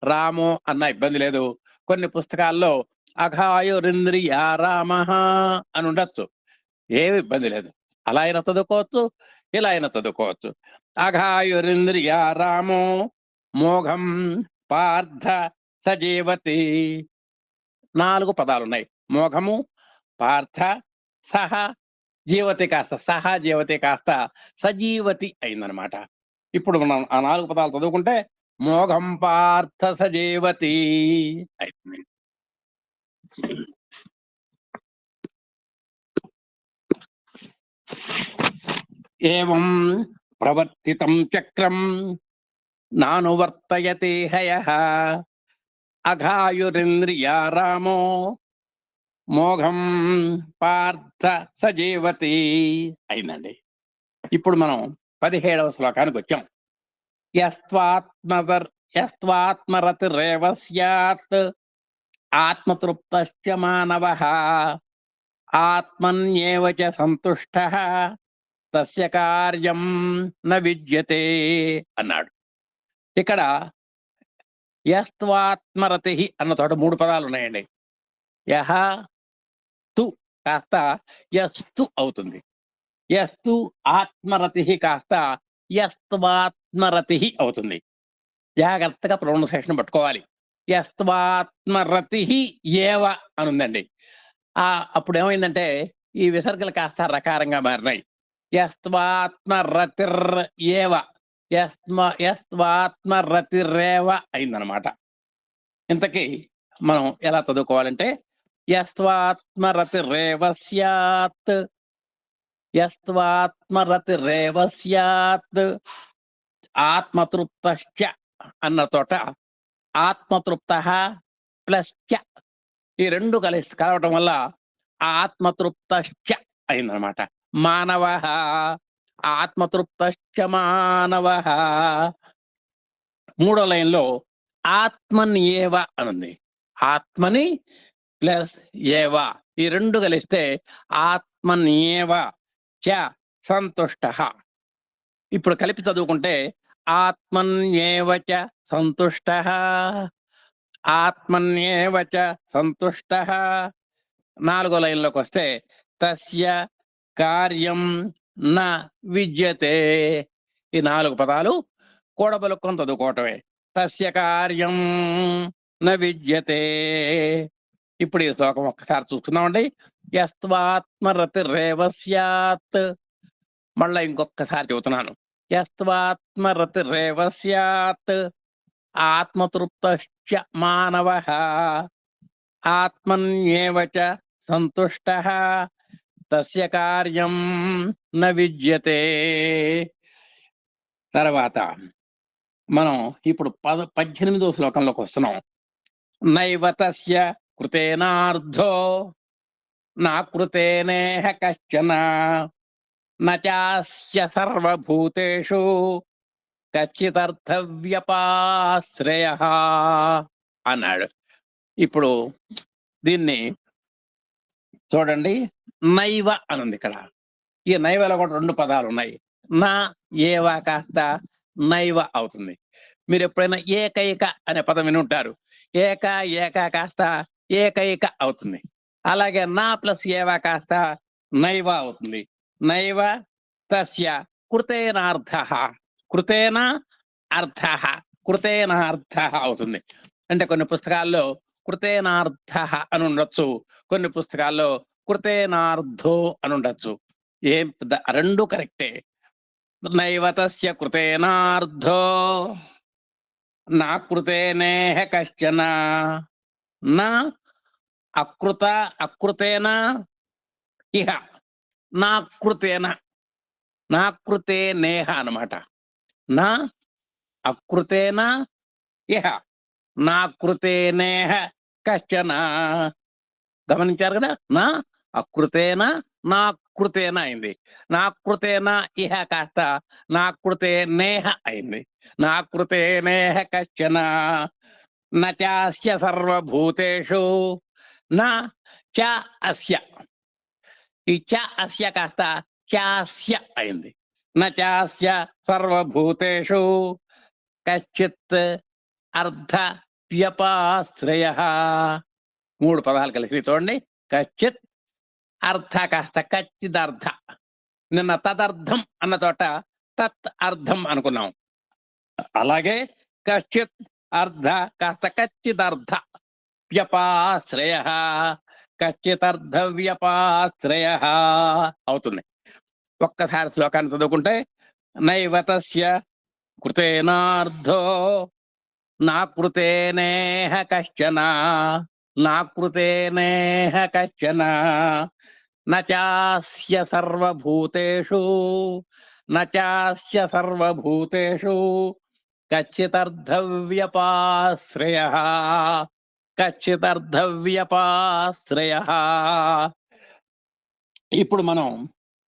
రామో అన్న ఇబ్బంది లేదు. కొన్ని పుస్తకాల్లో అఘాయురింద్రియారామ అని ఉండొచ్చు, ఏమి ఇబ్బంది లేదు. అలా అయినా చదువుకోవచ్చు, ఇలా అయినా చదువుకోవచ్చు. అఘాయురింద్రియారామో మోఘం పార్థ సజీవతి. 4 పదాలు ఉన్నాయి. మోఘము, పార్థ, సహ, జీవతి కాస్త సహ జీవతి కాస్త సజీవతి అయిందనమాట. ఇప్పుడు మనం ఆ 4 పదాలు చదువుకుంటే మోఘం పార్థ సజీవతి అయిపోయింది. ఏవం ప్రవర్తితం చక్రం నానువర్తయతే హయః అఘాయురింద్రియారామో మోఘం పార్థ సజీవతి అయిందండి. ఇప్పుడు మనం 17వ శ్లోకానికి వచ్చాం. యస్త్వాత్మరతిరేవ స్యాత్ ఆత్మతృప్తశ్చ మానవః ఆత్మన్యేవ చ సంతుష్టః తస్య కార్యం న విద్యతే అన్నాడు. ఇక్కడ యస్త్వాత్మరతి అన్న చోట 3 పదాలు ఉన్నాయండి. యహ తు కాస్త యస్తు అవుతుంది. యస్తు ఆత్మరతి కాస్త యస్త్వాత్మరతి అవుతుంది. జాగ్రత్తగా ప్రొనౌన్సియేషన్ పట్టుకోవాలి. యస్త్వాత్మరతి ఏవ అని ఉందండి. అప్పుడు ఏమైందంటే ఈ విసర్గలు కాస్త రకారంగా మారినాయి. యస్త్వాత్మరతిర్ ఏవ, యస్త్వాత్మరతిరేవ అయిందనమాట. ఇంతకీ మనం ఎలా చదువుకోవాలంటే యస్త్వాత్మరతిరేవ స్యాత్, యస్త్వాత్మరతిరేవ స్యాత్ ఆత్మతృప్తశ్చ అన్న చోట ఆత్మతృప్త ప్లస్ చ, ఈ 2 కలవటం వల్ల ఆత్మతృప్తశ్చ అయిందనమాట. మానవ ఆత్మతృప్తశ్చ మానవ. 3వ లైన్లో ఆత్మన్ ఏవ అనుంది. ఆత్మని ప్లస్ ఏవ, ఈ 2 కలిస్తే ఆత్మన్ ఏవ చ సంతుష్ట. ఇప్పుడు కలిపి చదువుకుంటే ఆత్మన్యేవ చ సంతుష్ట, ఆత్మన్యేవ చ సంతుష్ట. 4వ లైన్లోకి వస్తే తస్య కార్యం న విద్యతే. ఈ 4 పదాలు కూడబలుక్కొని చదువుకోవటమే. తస్య కార్యం న విద్యతే. ఇప్పుడు ఈ శ్లోకం ఒక్కసారి చూసుకుందామండి. యస్త్వాత్మరతిరేవ స్యాత్. మళ్ళా ఇంకొకసారి చెబుతున్నాను. యస్త్వాత్మరతిరేవ స్యాత్ ఆత్మతృప్తశ్చ మానవః ఆత్మన్యేవ చ సంతుష్టః తస్య కార్యం న విద్యతే. తర్వాత మనం ఇప్పుడు 18వ శ్లోకంలోకి వస్తున్నాం. నైవ తస్య కృతేనార్ధో నా కృతేనేహ కశ్చన న చాస్య సర్వభూతేషు కచ్చితర్థవ్యపాశ్రయ అన్నాడు. ఇప్పుడు దీన్ని చూడండి, నైవ అని ఉంది ఇక్కడ. ఈ నైవలో కూడా 2 పదాలు ఉన్నాయి. నా ఏవ కాస్త నైవ అవుతుంది. మీరు ఎప్పుడైనా ఏకైక అనే పదం విని ఉంటారు. ఏక ఏక కాస్త ఏకైక అవుతుంది. అలాగే నా ప్లస్ ఏవ కాస్త నైవ అవుతుంది. నైవ తస్య కృతేనార్థ, కృతేన అర్థ, కృతేనార్థ అవుతుంది. అంటే కొన్ని పుస్తకాల్లో కృతేనార్థ అని ఉండొచ్చు, కొన్ని పుస్తకాల్లో కృతేనార్థో అని ఉండొచ్చు. రెండు కరెక్టే. నైవ తస్య కృతేనార్థో నా కృతేనేహ కశ్చన, నా అకృత అకృతేన ఇహ నా కృతేన, నా కృతే నేహ అన్నమాట. నా అకృతేన ఇహ నా కృతే నేహ కశ్చన. గమనించారు కదా, నా అకృతేన నా కృతేన అయింది. నా కృతేన ఇహ కాస్త నా కృతే నేహ అయింది. నా కృతే నేహ కశ్చన నాస్య సర్వభూతేషు నా చ అస్య, ఈ చ అస్య కాస్త చాస్య అయింది. నాస్య సర్వభూతేషు కశ్చిత్ అర్థ వ్యపాశ్రయ. 3 పదాలు కలిసి చూడండి. కశ్చిత్ అర్థ కాస్త కచ్చిదర్థ. నిన్న తదర్థం అన్న చోట తత్ అర్థం అనుకున్నాం. అలాగే కశ్చిత్ అర్థ కాస్త కచ్చిదర్థ వ్యపాశ్రయ, కచ్చితర్థ వ్యపాశ్రయ అవుతుంది. ఒక్కసారి శ్లోకాన్ని చదువుకుంటే, నైవ తస్య కృతేనార్థో నా కృతేనేహ కశ్చన, నా కృతేనేహ కశ్చన నాస్య సర్వభూతేషు, నాస్య సర్వభూతేషు కచ్చితర్థవ్యపాశ్రయ, కచ్చితర్థవ్యపాశ్రయ. ఇప్పుడు మనం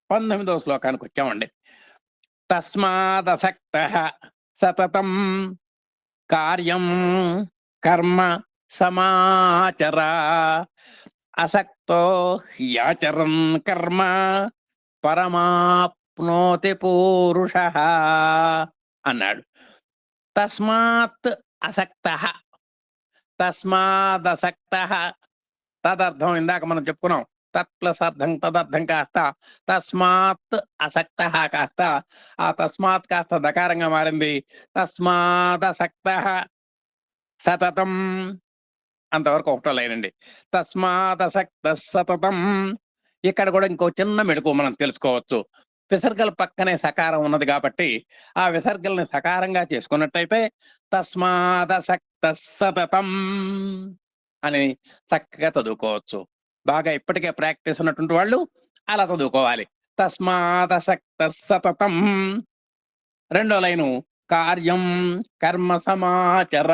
19వ శ్లోకానికి వచ్చామండి. తస్మాదసక్తః సతతం కార్యం కర్మ సమాచర, అసక్తో హ్యాచరన్ కర్మ పరమాప్నోతి పూరుషః అన్నాడు. తస్మాత్ అసక్తః, తస్మాదసక్తః తదర్థం ఇందాక మనం చెప్పుకున్నాం. తత్ ప్లస్ అర్థం తదర్థం కాస్త తస్మాత్ అసక్తః కాస్త ఆ తస్మాత్ కాస్త దకారంగా మారింది. తస్మాదసక్తః సతతం అంతవరకు ఒకటో లైన్ అండి. తస్మాదసక్త సతతం. ఇక్కడ కూడా ఇంకో చిన్న మెడుకు మనం తెలుసుకోవచ్చు. విసర్గల పక్కనే సకారం ఉన్నది కాబట్టి ఆ విసర్గల్ని సకారంగా చేసుకున్నట్టయితే తస్మాదసక్త సతతం అని చక్కగా చదువుకోవచ్చు. బాగా ఇప్పటికే ప్రాక్టీస్ ఉన్నటువంటి వాళ్ళు అలా చదువుకోవాలి. తస్మాదసక్త సతతం. రెండో లైను కార్యం కర్మ సమాచర.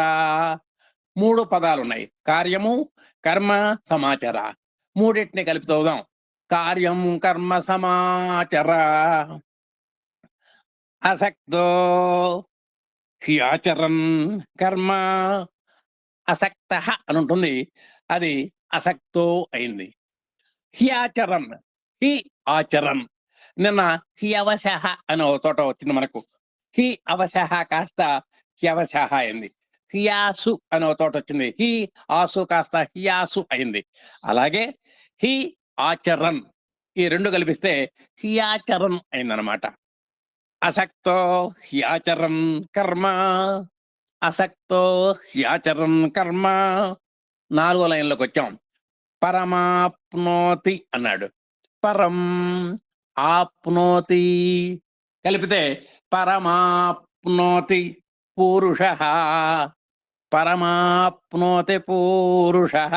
3 పదాలు ఉన్నాయి. కార్యము కర్మ సమాచర. మూడింటిని కలిపి చదువుదాం. కార్యం కర్మ సమాచర. అసక్తో హ్యాచరన్ కర్మ, అసక్త అని ఉంటుంది, అది అసక్తో అయింది. హ్యాచరన్, హి ఆచరన్. నిన్న హ్యవశః అని ఒక చోట వచ్చింది మనకు. హి అవశః కాస్త హ్యవశః అయింది. హియాసు అని ఒక చోట వచ్చింది. హి ఆసు కాస్త హియాసు అయింది. అలాగే హి ఆచరన్, ఈ 2 కలిపిస్తే హియాచరన్ అయిందనమాట. అసక్తో హ్యాచరన్ కర్మ, అసక్తో హ్యాచరన్ కర్మ. 4వ లైన్లోకి వచ్చాం. పరమాప్నోతి అన్నాడు. పరం ఆప్నోతి కలిపితే పరమాప్నోతి పూరుషః, పరమాప్నోతి పూరుషః.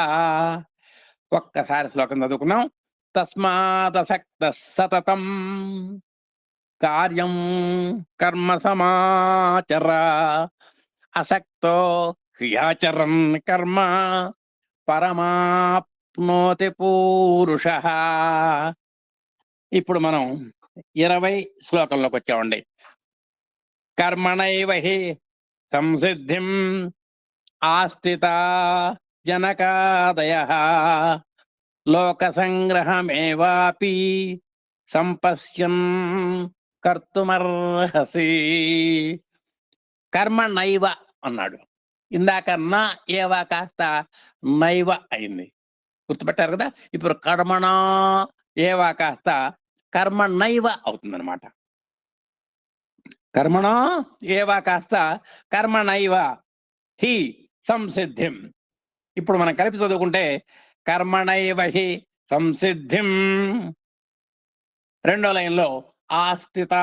ఒక్కసారి శ్లోకం చదువుకున్నాం. తస్మాదసక్త సతతం కార్యం కర్మ సమాచర, అసక్తో హ్యాచరన్ కర్మ పరమాప్నోతి పూరుషః. ఇప్పుడు మనం 20 శ్లోకంలోకి వచ్చామండి. కర్మణైవ హి సంసిద్ధిం ఆస్థితా జనకాదయః లోక సంగ్రహమేవాపి సంపశ్యన్ కర్తుమర్హసి. కర్మ నైవ అన్నాడు. ఇందాక నా ఏవా కాస్త నైవ అయింది, గుర్తుపెట్టారు కదా. ఇప్పుడు కర్మణ ఏవా కాస్త కర్మ నైవ అవుతుందన్నమాట. కర్మణ ఏవా కాస్త కర్మ నైవ హి సంసిద్ధిం. ఇప్పుడు మనం కలిపి చదువుకుంటే కర్మణైవ హి సంసిద్ధిం, రెండో లైన్లో ఆస్థితా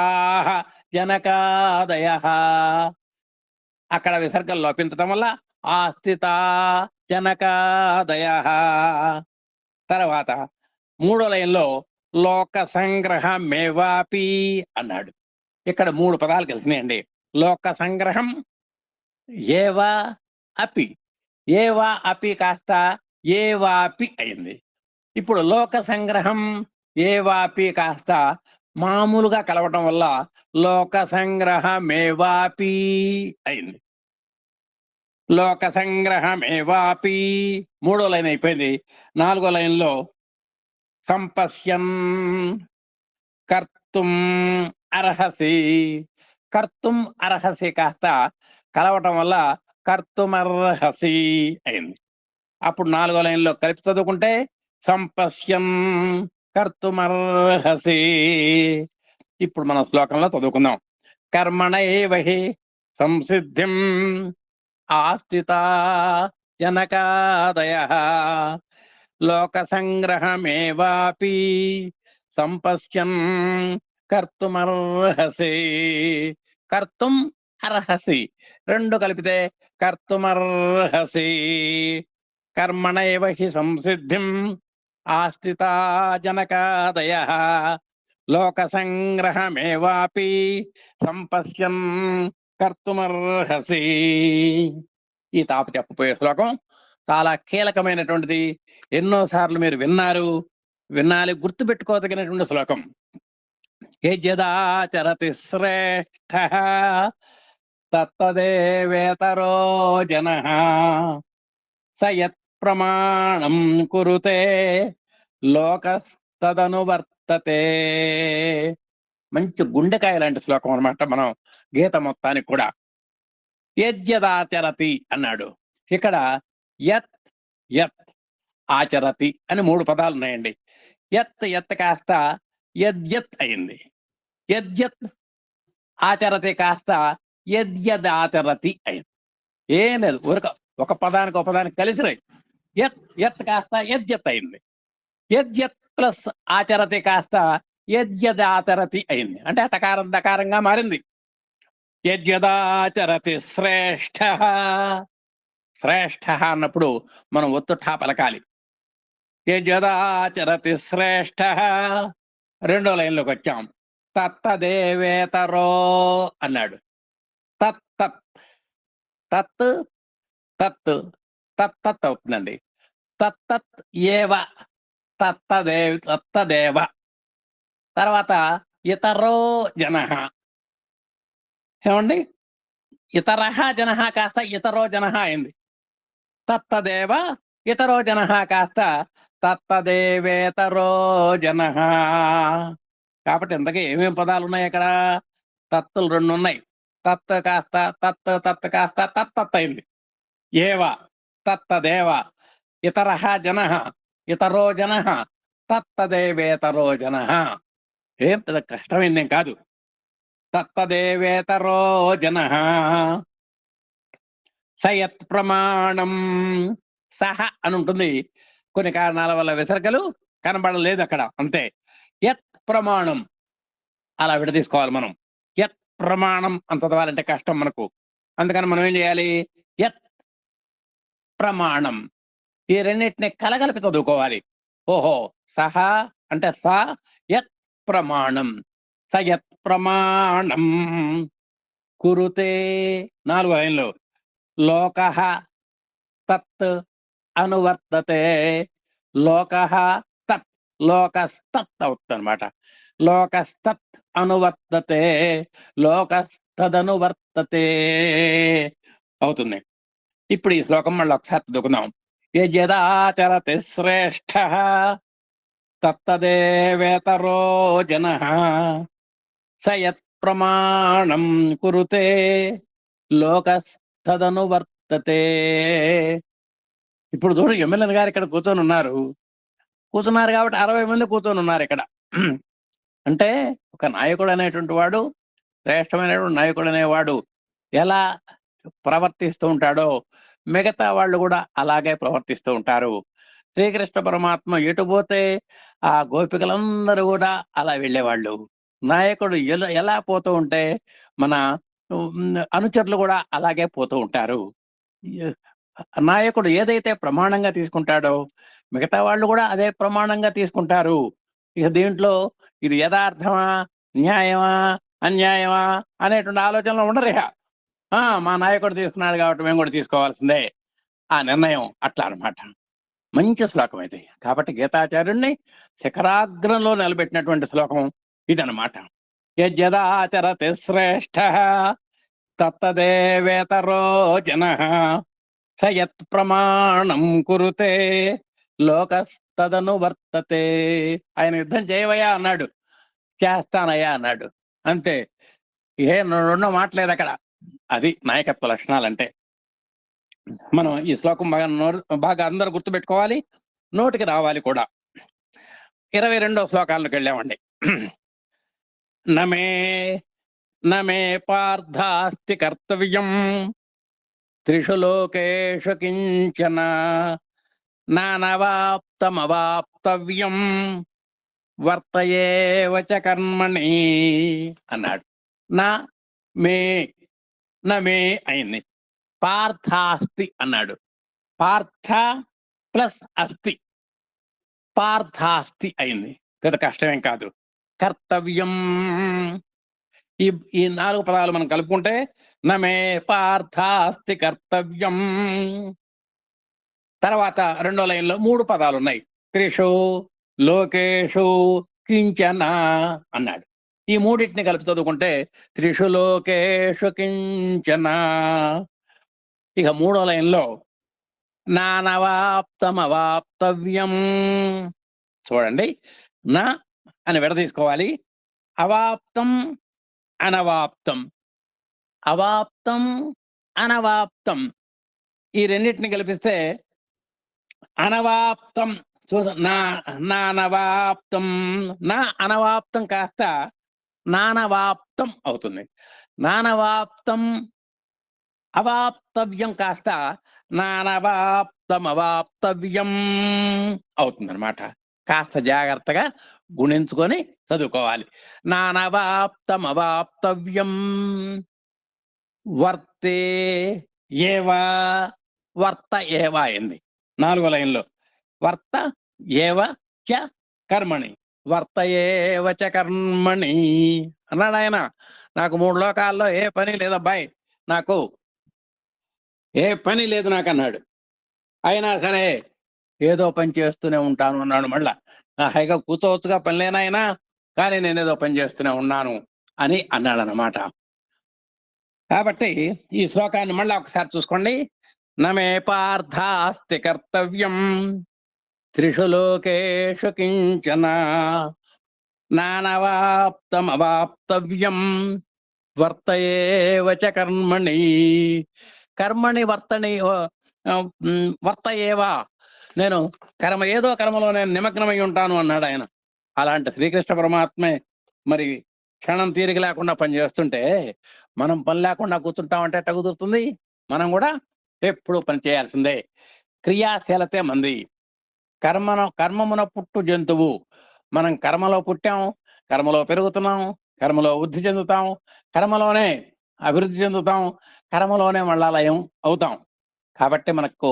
జనకాదయః, అక్కడ విసర్గం లోపించటం వల్ల ఆస్థితా జనకాదయః. తర్వాత మూడో లైన్లో లోక సంగ్రహమేవాపి అన్నాడు. ఇక్కడ 3 పదాలు కలిసినాయండి. లోక సంగ్రహం ఏవా అపి, ఏవా అపి కాస్త ఏవాపి అయింది. ఇప్పుడు లోక సంగ్రహం ఏవాపి కాస్త మామూలుగా కలవటం వల్ల లోక సంగ్రహమేవాపి అయింది. లోక సంగ్రహమేవాపి మూడో లైన్ అయిపోయింది. నాలుగో లైన్లో సంపశ్యన్ కర్తుం అర్హసి, కర్తుం అర్హసి కాస్త కలవటం వల్ల కర్తుమర్హసి అయింది. అప్పుడు నాలుగో లైన్లో కలిపి చదువుకుంటే సంపశ్యన్ కర్తుమర్హసి. ఇప్పుడు మనం శ్లోకంలో చదువుకుందాం. కర్మణైవ హి సంసిద్ధిం ఆస్థితా జనకాదయః లోక సంగ్రహమేవాపి సంపశ్యన్ కర్తుమర్హసి. కర్తుం అర్హసి రెండు కలిపితే కర్తుమర్హసి. కర్మణైవ హి సంసిద్ధిం ఆస్థితా జనకాదయః లోక సంగ్రహమేవాపి సంపశ్యన్ కర్తుమర్హసి. ఈ తాప చెప్పబోయే శ్లోకం చాలా కీలకమైనటువంటిది. ఎన్నోసార్లు మీరు వినాలి, గుర్తుపెట్టుకోదగినటువంటి శ్లోకం. యజ్జదాచరతి శ్రేష్ఠః తత్తదేవేతరో జనః స యత్ ప్రమాణం కురుతే లోకస్తదనువర్తతే. మంచి గుండెకాయ లాంటి శ్లోకం అన్నమాట మనం గీత మొత్తానికి కూడా. యజ్జదాచరతి అన్నాడు. ఇక్కడ యత్ యత్ ఆచరతి అని 3 పదాలు ఉన్నాయండి. యత్ యత్ కాస్త యద్యత్ అయింది. యద్యత్ ఆచరతి కాస్త యద్యదాచరతి అయింది. ఏం లేదు, ఒక పదానికి కలిసి రాయి. యత్ యత్ కాస్త యద్యత్ అయింది. యద్యత్ ప్లస్ ఆచరతి కాస్త యద్యదాచరతి అయింది. అంటే తకారం దకారంగా మారింది. యద్యదాచరతి శ్రేష్ఠః, శ్రేష్ఠః అన్నప్పుడు మనం ఒత్తుఠా పలకాలి. యద్యదాచరతి శ్రేష్ఠః. రెండో లైన్లోకి వచ్చాం. తత్తదేవేతరో అన్నాడు. తత్ తత్ తత్ తత్ తత్తత్ అవుతుందండి. తత్తత్ ఏవ తత్తదేవ. తర్వాత ఇతరో జనః. ఏమండి, ఇతరః జనః కాస్త ఇతరో జనః అయింది. తత్తదేవ ఇతరో జనః కాస్త తత్తదేవేతరో జనః. కాబట్టి ఇంతకీ ఏమేమి పదాలు ఉన్నాయి అక్కడ? తత్తులు 2 ఉన్నాయి. తత్ కాస్త తత్ కాస్త తత్తత్ అయింది. ఏవ తత్తదేవ ఇతరః జనః ఇతరో జనః తత్తదేవేతరో జనః. ఏం పెద్ద కష్టమైందేం కాదు. తత్తదేవేతరో జనః సయత్ ప్రమాణం. సహ అని ఉంటుంది, కొన్ని కారణాల వల్ల విసర్గలు కనబడలేదు అక్కడ, అంతే. యత్ ప్రమాణం అలా విడదీసుకోవాలి మనం. యత్ ప్రమాణం అంత చదవాలంటే కష్టం మనకు. అందుకని మనం ఏం చేయాలి? యత్ ప్రమాణం ఈ రెండింటిని కలగలిపి చదువుకోవాలి. ఓహో, సహ అంటే స యత్ ప్రమాణం. సయత్ ప్రమాణం కురుతే. 4వ లైన్లో లోకః తత్ అనువర్తతే. లోకః తత్ లోకస్తత్ అవుతుంది అనమాట. లోకస్తత్ అనువర్తతే, లోకస్తదనువర్తతే అవుతుంది. ఇప్పుడు ఈ శ్లోకం మళ్ళీ ఒకసారి చదువుకుందాం. యజదాచరతి శ్రేష్ఠ తత్తదేవేతరో జనః సయత్ ప్రమాణం కురుతే లోకస్తదనువర్తతే. ఇప్పుడు చూడు, ఎమ్మెల్యే గారు ఇక్కడ కూర్చొని ఉన్నారు కాబట్టి 60 మంది కూర్చొని ఉన్నారు ఇక్కడ. అంటే ఒక నాయకుడు అనేటువంటి వాడు, శ్రేష్టమైనటువంటి నాయకుడు అనేవాడు ఎలా ప్రవర్తిస్తూ ఉంటాడో మిగతా వాళ్ళు కూడా అలాగే ప్రవర్తిస్తూ ఉంటారు. శ్రీకృష్ణ పరమాత్మ ఎటు పోతే ఆ గోపికలందరూ కూడా అలా వెళ్ళేవాళ్ళు. నాయకుడు ఎలా పోతూ ఉంటే మన అనుచరులు కూడా అలాగే పోతూ ఉంటారు. నాయకుడు ఏదైతే ప్రమాణంగా తీసుకుంటాడో మిగతా వాళ్ళు కూడా అదే ప్రమాణంగా తీసుకుంటారు. ఇక దీంట్లో ఇది యథార్థమా, న్యాయమా, అన్యాయమా అనేటువంటి ఆలోచనలు ఉండరు. మా నాయకుడు తీసుకున్నాడు కాబట్టి మేము కూడా తీసుకోవాల్సిందే ఆ నిర్ణయం, అట్లా అనమాట. మంచి శ్లోకం ఇది. కాబట్టి గీతాచార్యుడిని శిఖరాగ్రంలో నిలబెట్టినటువంటి శ్లోకం ఇదనమాట. యజ్జదాచరతి శ్రేష్ఠ తత్తదేవేతరో జనః సయత్ ప్రమాణం కురుతే లోకస్తదనువర్తతే. ఆయన యుద్ధం చేయవయ్యా అన్నాడు, చేస్తానయ్యా అన్నాడు, అంతే. రెండో మాటలేదు అక్కడ. అది నాయకత్వ లక్షణాలంటే. మనం ఈ శ్లోకం బాగా అందరూ గుర్తుపెట్టుకోవాలి, నోటికి రావాలి కూడా. 22వ శ్లోకాలకు వెళ్ళామండి. నమే పార్థాస్తి కర్తవ్యం త్రిషు లోకేషు కించన నానవాప్తమవాప్తవ్యం వర్తయేవ చ కర్మణి అన్నాడు. నమే అయింది. పార్థాస్తి అన్నాడు. పార్థ ప్లస్ అస్తి, పార్థాస్తి అయింది. పెద్ద కష్టమేం కాదు. కర్తవ్యం, ఈ 4 పదాలు మనం కలుపుకుంటే నమే పార్థాస్తి కర్తవ్యం. తర్వాత 2వ లైన్లో 3 పదాలు ఉన్నాయి. త్రిషు లోకేషు కించన అన్నాడు. ఈ మూడింటిని కలిపి చదువుకుంటే త్రిషు లోకేషు కించన. ఇక 3వ లైన్లో నానవాప్తమవాప్తవ్యం. చూడండి, నా అని విడదీసుకోవాలి. అవాప్తం అనవాప్తం, అవాప్తం అనవాప్తం, ఈ రెండింటిని కల్పిస్తే అనవాప్తం. నానవాప్తం, నా అనవాప్తం కాస్త నానవాప్తం అవుతుంది. నానవాప్తం అవాప్తవ్యం కాస్త నానవాప్తం అవాప్తవ్యం అవుతుంది అనమాట. కాస్త జాగ్రత్తగా గుణించుకొని చదువుకోవాలి. నానవాప్తం అవాప్తవ్యం వర్తే ఏవా, వర్త ఏవా అయింది 4వ లైన్లో. వర్త ఏవ చ కర్మణి, వర్త ఏవ చ కర్మణి అన్నాడు ఆయన. నాకు 3 లోకాల్లో ఏ పని లేదబ్బాయి, నాకు ఏ పని లేదు నాకు అన్నాడు. అయినా సరే ఏదో పని చేస్తూనే ఉంటాను అన్నాడు. మళ్ళా హైగా కూర్చోవచ్చుగా, పని లేనాయనా, కానీ నేనేదో పని చేస్తూనే ఉన్నాను అని అన్నాడు అన్నమాట. కాబట్టి ఈ శ్లోకాన్ని మళ్ళీ ఒకసారి చూసుకోండి. నమే పార్థాస్తి కర్తవ్యం త్రిషు లోకేషు కించన నానవాప్తమవాప్తవ్యం వర్తయేవ చ కర్మణి. కర్మణి వర్తయేవా, నేను ఏదో కర్మలో నేను నిమగ్నమై ఉంటాను అన్నాడు ఆయన. అలాంటి శ్రీకృష్ణ పరమాత్మే మరి క్షణం తీరిక లేకుండా పని చేస్తుంటే మనం పని లేకుండా కూర్చుంటామంటే ఎట్ట కుదురుతుంది? మనం కూడా ఎప్పుడు పని చేయాల్సిందే. క్రియాశీలతే మంది. కర్మమున పుట్టు జంతువు. మనం కర్మలో పుట్టాం, కర్మలో పెరుగుతున్నాం, కర్మలో వృద్ధి చెందుతాం, కర్మలోనే అభివృద్ధి చెందుతాం, కర్మలోనే మళ్ళా లయం అవుతాం. కాబట్టి మనకు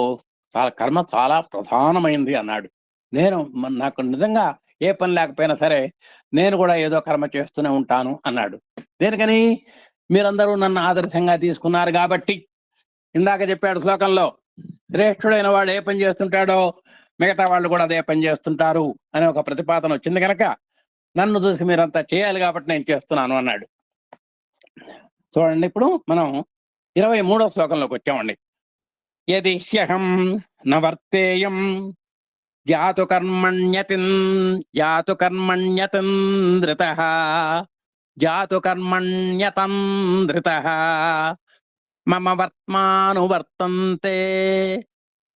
కర్మ చాలా ప్రధానమైంది అన్నాడు. నాకు నిజంగా ఏ పని లేకపోయినా సరే నేను కూడా ఏదో కర్మ చేస్తూనే ఉంటాను అన్నాడు. దేనికని? మీరందరూ నన్ను ఆదర్శంగా తీసుకున్నారు కాబట్టి. ఇందాక చెప్పాడు శ్లోకంలో, శ్రేష్ఠుడైన వాడు ఏ పని చేస్తుంటాడో మిగతా వాళ్ళు కూడా అదే పని చేస్తుంటారు అనే ఒక ప్రతిపాదన వచ్చింది కనుక నన్ను చూసి మీరంతా చేయాలి కాబట్టి నేను చేస్తున్నాను అన్నాడు. చూడండి, ఇప్పుడు మనం 23వ శ్లోకంలోకి వచ్చామండి. యది హ్యహం నవర్తేయం జాతు కర్మణ్యతంద్రితః జాతు కర్మణ్యతంద్రితః మమ వర్త్మానువర్తంతే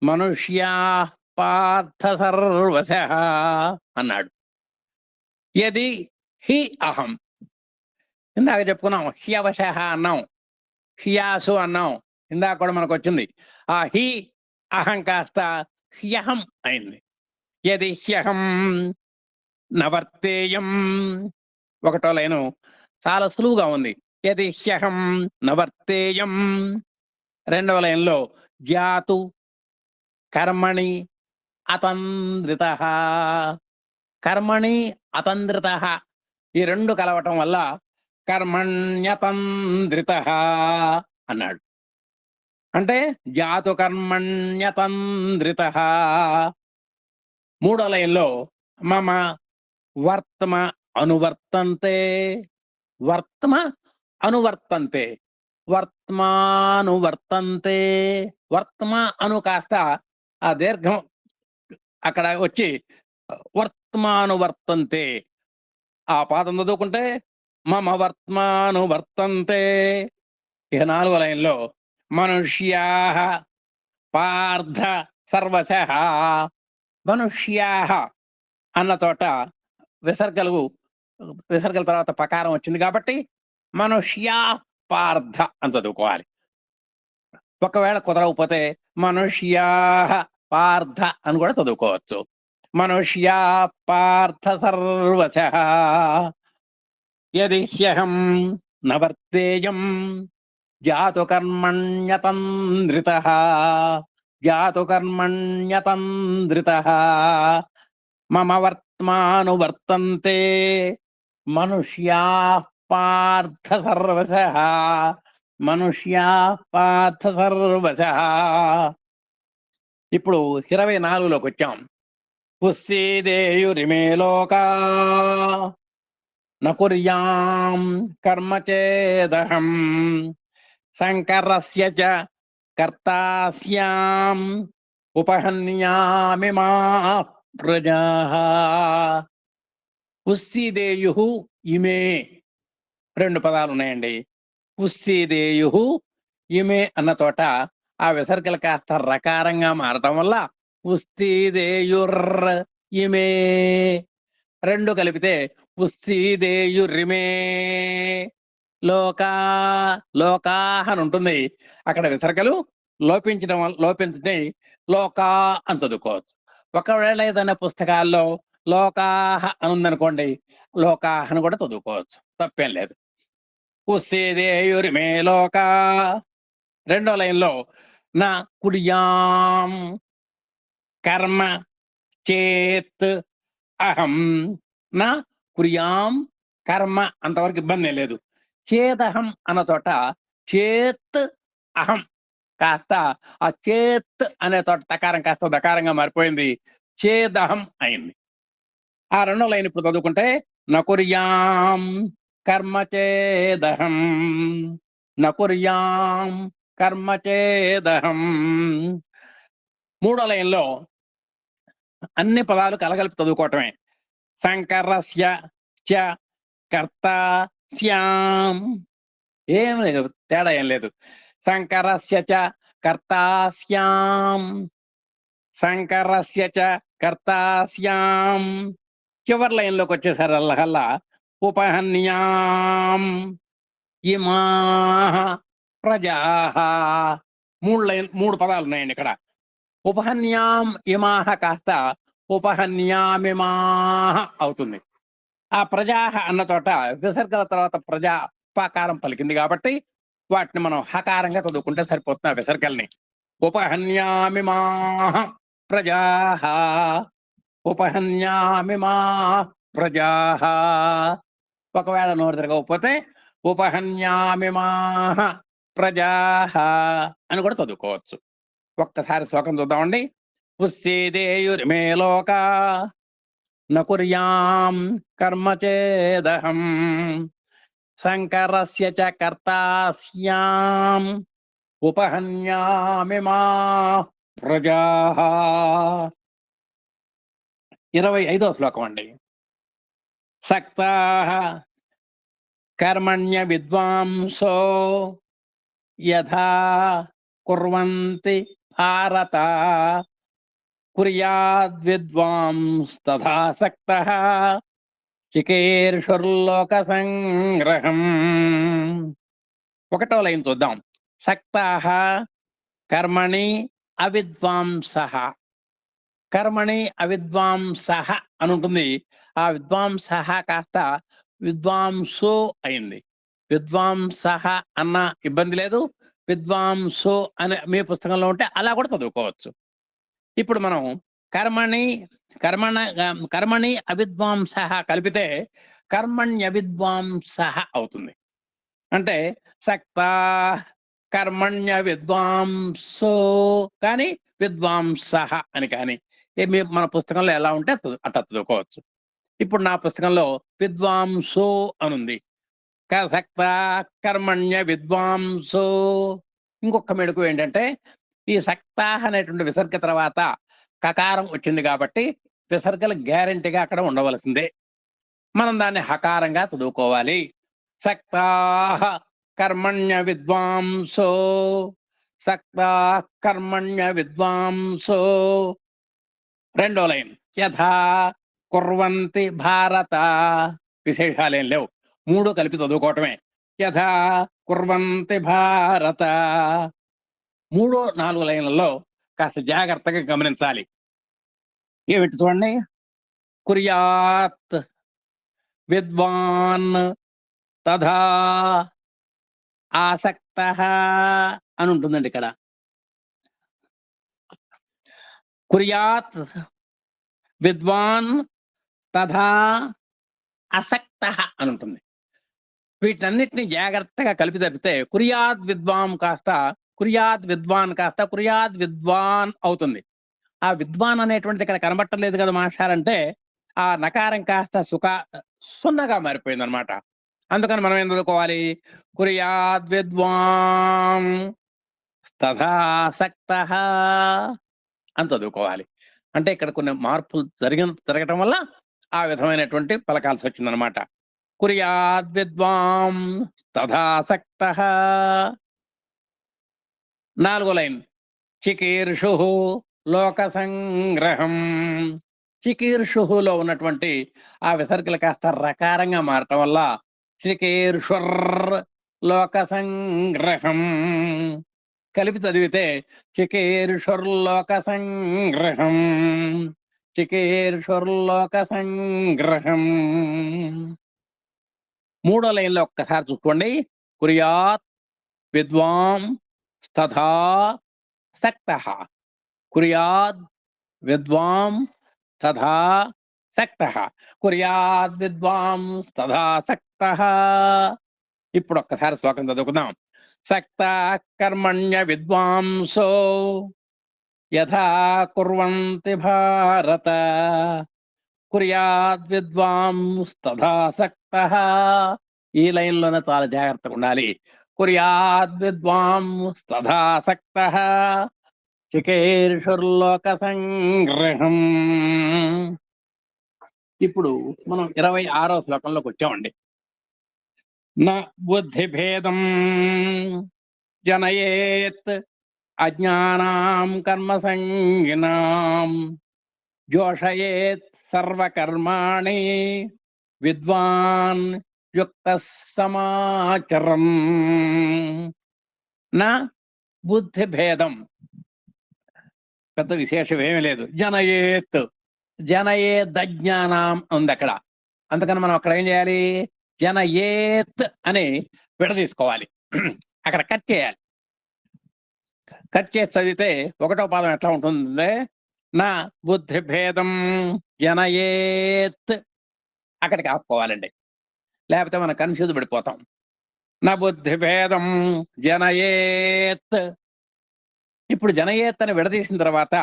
మనుష్యాః పార్థ సర్వశః అన్నాడు. యది హి అహం, ఇందాక చెప్పుకున్నాం, హ్యవశః అన్నాం, హ్యాసు అన్నాం, ఇందాక కూడా మనకు వచ్చింది. ఆ హి అహం కాస్త హ్యహం అయింది. యది హ్యహం నవర్తేయం, ఒకటో లైను చాలా సులువుగా ఉంది. యది హ్యహం నవర్తేయం. రెండవ లైన్లో జాతు కర్మణి అతంద్రితః, కర్మణి అతంద్రితః ఈ రెండు కలవటం వల్ల కర్మణ్యతంద్రితః అన్నాడు. అంటే జాతు కర్మణ్యతంద్రితః. మూడో లైన్లో మమ వర్త్మ అనువర్తంతే, వర్త్మ అనువర్తంతే, వర్త్మానువర్తంతే, వర్త్మ అను కాస్త ఆ దీర్ఘం అక్కడ వచ్చి వర్త్మానువర్తంతే. ఆ పాదం చదువుకుంటే మమ వర్త్మానువర్తంతే. ఇక నాలుగో లైన్లో మనుష్యాః పార్థ సర్వశః. మనుష్యాః అన్న చోట విసర్గల తర్వాత పకారం వచ్చింది కాబట్టి మనుష్యాః పార్థ అని చదువుకోవాలి. ఒకవేళ కుదరకపోతే మనుష్యాః పార్థ అని కూడా చదువుకోవచ్చు. మనుష్యా పార్థ సర్వశః. యది హ్యహం నవర్తేయం జాతు కర్మణ్యతంద్రితః జాతు కర్మణ్యతంద్రితః మమ వర్త్మానువర్తంతే మనుష్యాః పార్థ సర్వశః. మనుష్యాః పార్థ సర్వశః. ఇప్పుడు 24లోకి వచ్చాం. పుస్సీదేయురిమే లోకా నకుర్యాం కర్మ చేదహం శంకరస్య చ కర్తాస్యాం ఉపహన్యామి మా ప్రజాః. పుస్సీదేయు ఇమే, రెండు పదాలు ఉన్నాయండి. పుస్సీదేయు ఇమే అన్న చోట ఆ విసర్గలు కాస్త రకారంగా మారటం వల్ల పుస్తీదేయుర్ ఇమే, రెండు కలిపితే పుస్తీదేయురిమే. లోకా అని ఉంటుంది. అక్కడ విసర్గలు లోపించే లోకా అని చదువుకోవచ్చు. ఒకవేళ ఏదైనా పుస్తకాల్లో లోకాహ అని ఉందనుకోండి, లోకాహ అని కూడా చదువుకోవచ్చు, తప్పేం లేదు. పుస్తీదేయురిమే లోకా. రెండో లైన్లో నా కుడియాం కర్మ చేత్ అహం. నా కుర్యాం కర్మ అంతవరకు ఇబ్బంది లేదు. చేదహం అన్న చోట చేత్ అహం కాస్త ఆ చేత్ అనే చోట తకారం కాస్త దకారంగా మారిపోయింది, చేదహం అయింది. ఆ రెండో లైన్ ఇప్పుడు చదువుకుంటే నకుర్యాం కర్మ చేదహం నకుర్యాం కర్మ చేదహం. మూడో లైన్లో అన్ని పదాలు కలగలిపి చదువుకోవటమే. శంకరస్య చ కర్తాస్యాం, ఏం తేడా ఏం లేదు. శంకరస్య చ కర్తాస్యాం శంకరస్య చ కర్తాస్యాం. చివరి లైన్లోకి వచ్చేసారు అల్లహల్లా ఉపహన్యాం ఇమాః ప్రజాః. మూడు పదాలు ఉన్నాయండి ఇక్కడ. ఉపహన్యాం ఇమాః కాస్త ఉపహన్యామిమాః అవుతుంది. ఆ ప్రజాః అన్న చోట విసర్గల తర్వాత ప్రజా పకారం పలికింది కాబట్టి వాటిని మనం హకారంగా చదువుకుంటే సరిపోతుంది. ఆ విసర్గల్ని ఉపహన్యామిమాః ప్రజాః ఉపహన్యామిమాః ప్రజాః. ఒకవేళ నోరు తిరగకపోతే ఉపహన్యామిమాః ప్రజాః అని కూడా చదువుకోవచ్చు. ఒక్కసారి శ్లోకం చూద్దామండి. ఉస్సీదేయుర్మే లోకా న కుర్యాం కర్మ చేదహం శంకరస్య చ కర్తాస్యాం ఉపహన్యామి మా ప్రజాః. 25వ శ్లోకం అండి. సక్తాః కర్మణ్య విద్వాంసో యథా కుర్వంతి భారత కుర్యాద్విద్వాంస్తథా సక్తః చికీర్షుర్లోక సంగ్రహం. 1వ లైన్ చూద్దాం. సక్తాః కర్మణి అవిద్వాంసః. కర్మణి అవిద్వాంసః అని ఉంటుంది. ఆ విద్వాంసః కాస్త విద్వాంసో అయింది. విద్వాంసః అన్న ఇబ్బంది లేదు, విద్వాంసో అని మీ పుస్తకంలో ఉంటే అలా కూడా చదువుకోవచ్చు. ఇప్పుడు మనం కర్మణి అవిద్వాంసః కలిపితే కర్మణ్యవిద్వాంసః అవుతుంది. అంటే సక్తా కర్మణ్య విద్వాంసో కానీ విద్వాంసః అని కానీ మన పుస్తకంలో ఎలా ఉంటే అట్లా చదువుకోవచ్చు. ఇప్పుడు నా పుస్తకంలో విద్వాంసో అనుంది. సక్త కర్మణ్య విద్వాంసో. ఇంకొక మెడుకు ఏంటంటే ఈ సక్తా అనేటువంటి విసర్గ తర్వాత కకారం వచ్చింది కాబట్టి విసర్గలు గ్యారెంటీగా అక్కడ ఉండవలసిందే. మనం దాన్ని హకారంగా చదువుకోవాలి. సక్తా కర్మణ్య విద్వాంసో సక్తా కర్మణ్య విద్వాంసో. 2వ లైన్ యథా కుర్వంతి భారత. విశేషాలేం లేవు, 3 కలిపి చదువుకోవటమే. యథా కుర్వంతి భారత. 3, 4 లైన్లలో కాస్త జాగ్రత్తగా గమనించాలి. ఏమిటి చూడండి. కుర్యాత్ విద్వాన్ తథా ఆసక్తః అని ఉంటుందండి ఇక్కడ. కుర్యాత్ విద్వాన్ తథా అసక్తః అని ఉంటుంది. వీటన్నిటిని జాగ్రత్తగా కలిపి తప్పితే కుర్యాద్ విద్వాన్ కాస్త కుర్యాద్ విద్వాన్ అవుతుంది. ఆ విద్వాన్ అనేటువంటిది ఇక్కడ కనబట్టలేదు కదా మాస్టారంటే ఆ నకారం కాస్త సున్నగా మారిపోయింది అనమాట. అందుకని మనం ఏం చదువుకోవాలి. కుర్యాద్ విద్వాన్ తథా సక్తః అని చదువుకోవాలి. అంటే ఇక్కడ కొన్ని మార్పులు జరగటం వల్ల ఆ విధమైనటువంటి పలకాల్సి వచ్చిందనమాట. కుర్యాద్ విద్వాం తథా సక్తః. 4వ లైన్ చికీర్షు లోక సంగ్రహం. చికీర్షులో ఉన్నటువంటి ఆ విసర్గలు కాస్త రకారంగా మారటం వల్ల చికీర్షుర్ లోక సంగ్రహం కలిపి చదివితే చికీర్షుర్లోక సంగ్రహం చికీర్షుర్లోక సంగ్రహం. 3వ లైన్లో ఒక్కసారి చూసుకోండి. కుర్యాత్ విద్వాం తథా సక్తః. కుర్యాద్ విద్వాం తథా సక్తః. కుర్యాద్ విద్వాం తథా సక్తః. ఇప్పుడు ఒక్కసారి శ్లోకం చదువుకుందాం. సక్త కర్మణ్య విద్వాంసో యథా కుర్వంతి భారత కుర్యాద్ విద్వాంస్తథా సక్తః. ఈ లైన్లోనే చాలా జాగ్రత్తగా ఉండాలి. కుర్యాద్ విద్వాంస్తథా సక్తః చికీర్షుర్లోక సంగ్రహం. ఇప్పుడు మనం 26వ శ్లోకంలోకి వచ్చామండి. నా బుద్ధిభేదం జనయేత్ అజ్ఞానాం కర్మసంగినాం జోషయేత్ సర్వకర్మాణి విద్వాన్ యుక్తః సమాచరం. నా బుద్ధిభేదం పెద్ద విశేషం ఏమీ లేదు. జనయేదజ్ఞానం ఉంది అక్కడ. అందుకని మనం అక్కడ ఏం చేయాలి. జనయేత్ అని విడదీసుకోవాలి. అక్కడ కట్ చేయాలి. కట్ చేసి చదివితే 1వ పాదం ఎట్లా ఉంటుంది. నా బుద్ధిభేదం జనయేత్ అక్కడికి ఆపుకోవాలండి. లేకపోతే మనం కన్ఫ్యూజ్ పడిపోతాం. నా బుద్ధిభేదం జనయేత్. ఇప్పుడు జనయేత్ అని విడదీసిన తర్వాత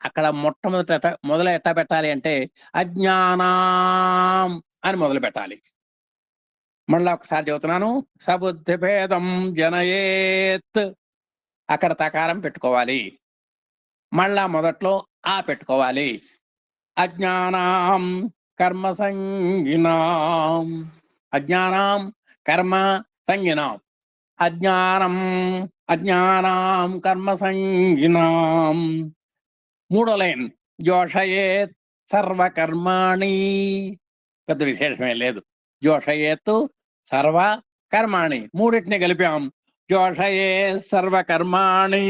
అక్కడ మొదలు ఎట్లా పెట్టాలి అంటే అజ్ఞానం అని మొదలు పెట్టాలి. మళ్ళా ఒకసారి చెబుతున్నాను. సబుద్ధి భేదం జనయేత్, అక్కడ తకారం పెట్టుకోవాలి. మళ్ళా మొదట్లో ఆ పెట్టుకోవాలి. అజ్ఞానం కర్మ సంగినాం, అజ్ఞానం కర్మ సంగినాం, అజ్ఞానం కర్మ సంగినాం. మూడో లైన్ జోషయేత్ సర్వకర్మాణి, పెద్ద విశేషమే లేదు. జోషయేత్ సర్వ కర్మాణి మూడింటిని కలిపాం. జోషయే సర్వకర్మాణి.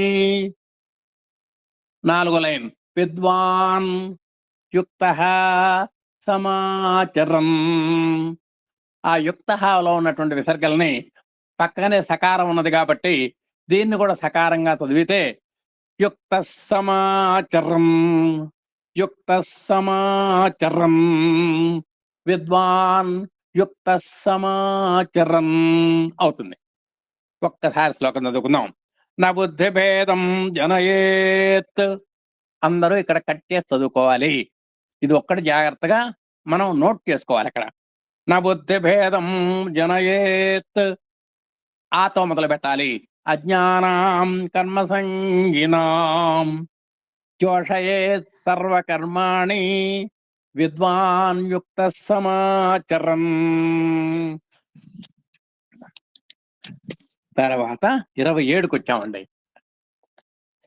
నాలుగో లైన్ విద్వాన్ యుక్తః సమాచరం. ఆ యుక్తఃలో ఉన్నటువంటి విసర్గల్ని పక్కనే సకారం ఉన్నది కాబట్టి దీన్ని కూడా సకారంగా చదివితే యుక్త సమాచరం, యుక్త సమాచరం, విద్వాన్ యుక్త సమాచరం అవుతుంది. ఒక్కసారి శ్లోకం చదువుకుందాం. నా బుద్ధి భేదం జనయేత్. అందరూ ఇక్కడ కట్టేసి చదువుకోవాలి. ఇది ఒక్కటి జాగ్రత్తగా మనం నోట్ చేసుకోవాలి. అక్కడ నా బుద్ధి భేదం జనయేత్, ఆతో మొదలు పెట్టాలి. అజ్ఞానం కర్మ సంగినాం జోషయేత్ సర్వకర్మాణి విద్వాన్ యుక్త సమాచరం. తర్వాత 27కి వచ్చామండి.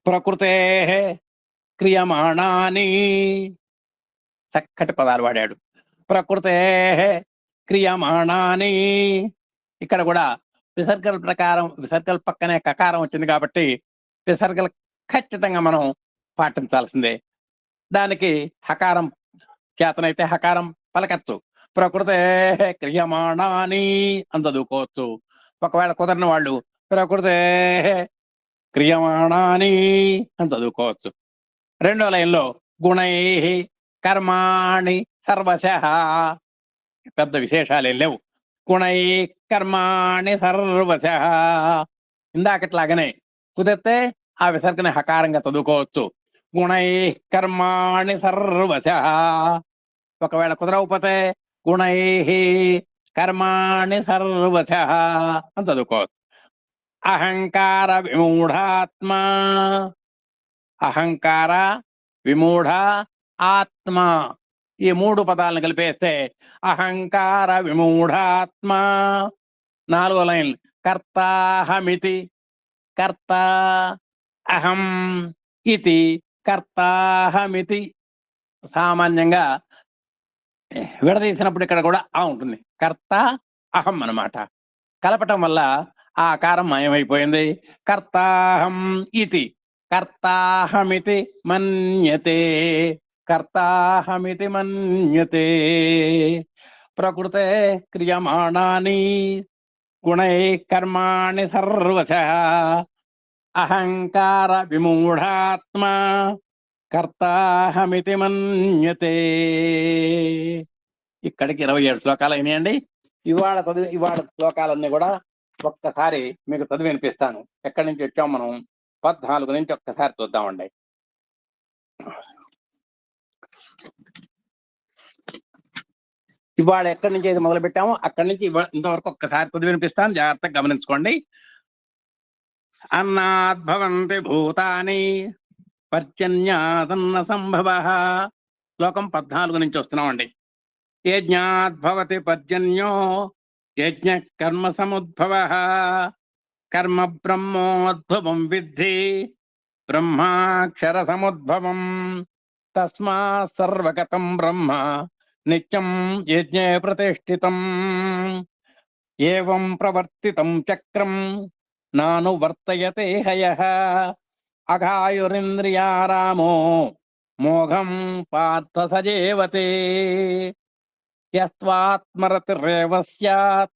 ప్రకృతే క్రియమాణాని, చక్కటి పదాలు వాడాడు. ప్రకృతే క్రియమాణాని. ఇక్కడ కూడా విసర్గల ప్రకారం విసర్గల పక్కనే కకారం వచ్చింది కాబట్టి విసర్గలు ఖచ్చితంగా మనం పాటించాల్సిందే. దానికి హకారం చేతనైతే హకారం పలకచ్చు. ప్రకృతే క్రియమాణాని అని చదువుకోవచ్చు. ఒకవేళ కుదరని వాళ్ళు ప్రకృతే క్రియమాణాని అని చదువుకోవచ్చు. రెండో లైన్లో గుణై కర్మాణి సర్వశః, పెద్ద విశేషాలు లేవు. గుణై కర్మాణి సర్వశః. ఇందాకట్లాగనే కుదిరితే ఆ విసర్గని హకారంగా చదువుకోవచ్చు. గుణై కర్మాణి సర్వశః. ఒకవేళ కుదరకపోతే గుణై కర్మాణి సర్వశః అని చదువుకోవచ్చు. అహంకార విమూఢాత్మ, అహంకార విమూఢ ఆత్మ, ఈ మూడు పదాలను కలిపేస్తే అహంకార విమూఢాత్మ. నాలుగో లైన్ కర్తాహమితి, కర్త అహం ఇతి, కర్తాహమితి. సామాన్యంగా విడదీసినప్పుడు ఇక్కడ కూడా ఆ ఉంటుంది. కర్త అహం అన్నమాట. కలపటం వల్ల ఆ ఆకారం మాయమైపోయింది. కర్తాహం ఇతి, కర్తాహమితి మన్యతే, కర్తాహమితి మన్యతే. ప్రకృతే క్రియమాణాని గుణై కర్మాణి సర్వశః అహంకార విమూఢాత్మ కర్తాహమితి మన్యతే. ఇక్కడికి 27 శ్లోకాలు అయినాయండి. ఇవాళ శ్లోకాలన్నీ కూడా ఒక్కసారి మీకు చదివి వినిపిస్తాను. ఎక్కడి నుంచి వచ్చాం మనం 14 నుంచి ఒక్కసారి చూద్దామండి. ఇవాళ ఎక్కడి నుంచి అయితే మొదలు పెట్టామో అక్కడి నుంచి ఇంతవరకు ఒక్కసారి చదివి వినిపిస్తాను. జాగ్రత్తగా గమనించుకోండి. అన్నాద్భవంతి భూతాని పర్జన్యాదన్న సంభవః. శ్లోకం 14 నుంచి వస్తున్నామండి. యజ్ఞాద్భవతి పర్జన్యో యజ్ఞ కర్మ సముద్భవః కర్మ బ్రహ్మోద్భవం విద్ధి బ్రహ్మాక్షర సముద్భవం తస్మాత్ సర్వగతం బ్రహ్మ నిత్యం యజ్ఞే ప్రతిష్ఠితం. ఏవం ప్రవర్తితం చక్రం నానువర్తయతే హయః అఘాయురింద్రియారామో మోఘం పార్థ సజేవతే. యస్త్వాత్మరతిరేవ స్యాత్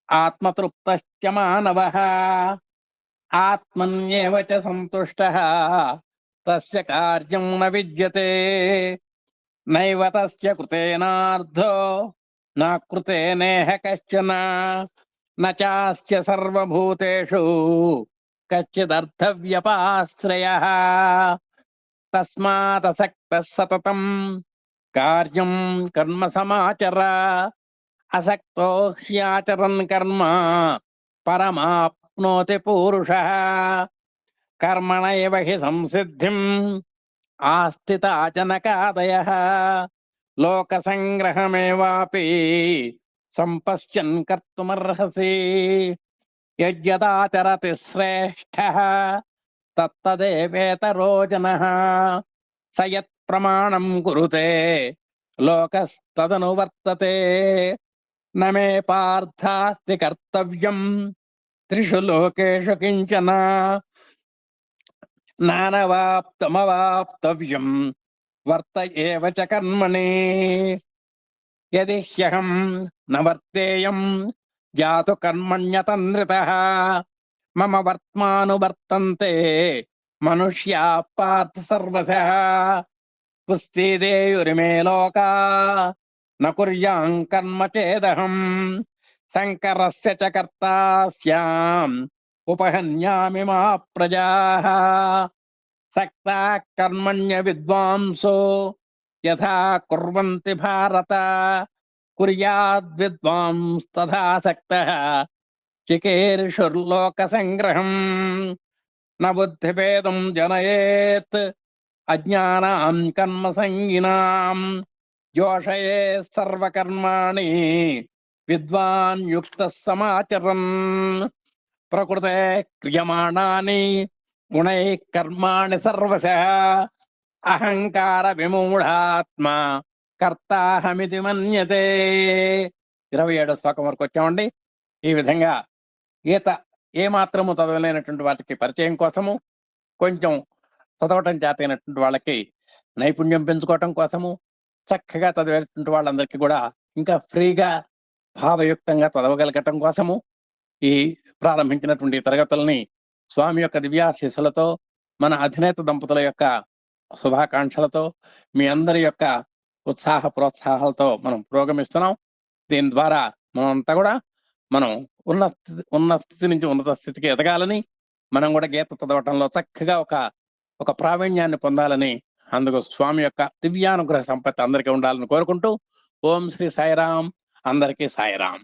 ఆత్మతృప్తశ్చ మానవః ఆత్మన్యేవ చ సంతుష్టః తస్య కార్యం న విద్యతే. నైవ తస్య కృతేనార్థో న కృతేనేహ కశ్చన న చాస్య సర్వభూతేషు కచ్చిదర్థవ్యపాశ్రయః తస్మాదసక్తః సతతం కార్యం కర్మ సమాచర. అసక్తో హ్యాచరన్ కర్మ పరమాప్నోతి పూరుషః. కర్మణైవ హి సంసిద్ధిం ఆస్థితాచనకాదయః. లోక సంగ్రహమేవాపి సంపశ్యన్ కర్తుమర్హసి. యజ్ఞదాచరతి శ్రేష్ఠః తత్తదేవేతరో జనః. స యత్ ప్రమాణం కురుతే లోకస్తదనువర్తతే. న మే పార్థాస్తి కర్తవ్యం త్రిషు లోకేషు కించన. నానవాప్తమవాప్తవ్యం వర్త ఏవ చ కర్మణి. యది హ్యహం న వర్తేయం జాతు కర్మణ్యతంత్రితః. మమ వర్త్మానువర్తంతే మనుష్యా పార్థ సర్వశః. పుస్తీదేయురిమే లోకా న కుర్యాం కర్మ చేదహం. శంకరస్య చ కర్తా స్యాం ఉపహన్యామి మా ప్రజాః. సక్తా కర్మణ్య విద్వాంసో యథా కుర్వంతి భారత. కుర్యాద్ విద్వాంస్తథా సక్తః చికీర్షుర్లోక సంగ్రహం. న బుద్ధిభేదం జనయేత్ అజ్ఞానాం కర్మ సంగినాం. జోషయే సర్వకర్మాణి విద్వాన్ యుక్తః సమాచరన్. ప్రకృతే క్రియమాణాని గుణైః కర్మాణి సర్వశః. అహంకార విమూఢాత్మ కర్తాహమితి మన్యతే. 27వ శ్లోకం వరకు వచ్చామండి. ఈ విధంగా గీత ఏమాత్రము చదవలేనటువంటి వాటికి పరిచయం కోసము, కొంచెం చదవటం చేతైనటువంటి వాళ్ళకి నైపుణ్యం పెంచుకోవటం కోసము, చక్కగా చదివేటువంటి వాళ్ళందరికీ కూడా ఇంకా ఫ్రీగా భావయుక్తంగా చదవగలగటం కోసము ఈ ప్రారంభించినటువంటి తరగతుల్ని స్వామి యొక్క దివ్యాశీస్సులతో, మన అధినేత దంపతుల యొక్క శుభాకాంక్షలతో, మీ అందరి యొక్క ఉత్సాహ ప్రోత్సాహాలతో మనం పురోగమిస్తున్నాం. దీని ద్వారా మనంతా కూడా మనం ఉన్న స్థితి నుంచి ఉన్నత స్థితికి ఎదగాలని, మనం కూడా గీత చదవటంలో చక్కగా ఒక ప్రావీణ్యాన్ని పొందాలని, అందుకు స్వామి యొక్క దివ్యానుగ్రహ సంపత్తి అందరికీ ఉండాలని కోరుకుంటూ, ఓం శ్రీ సాయిరాం. అందరికీ సాయిరాం.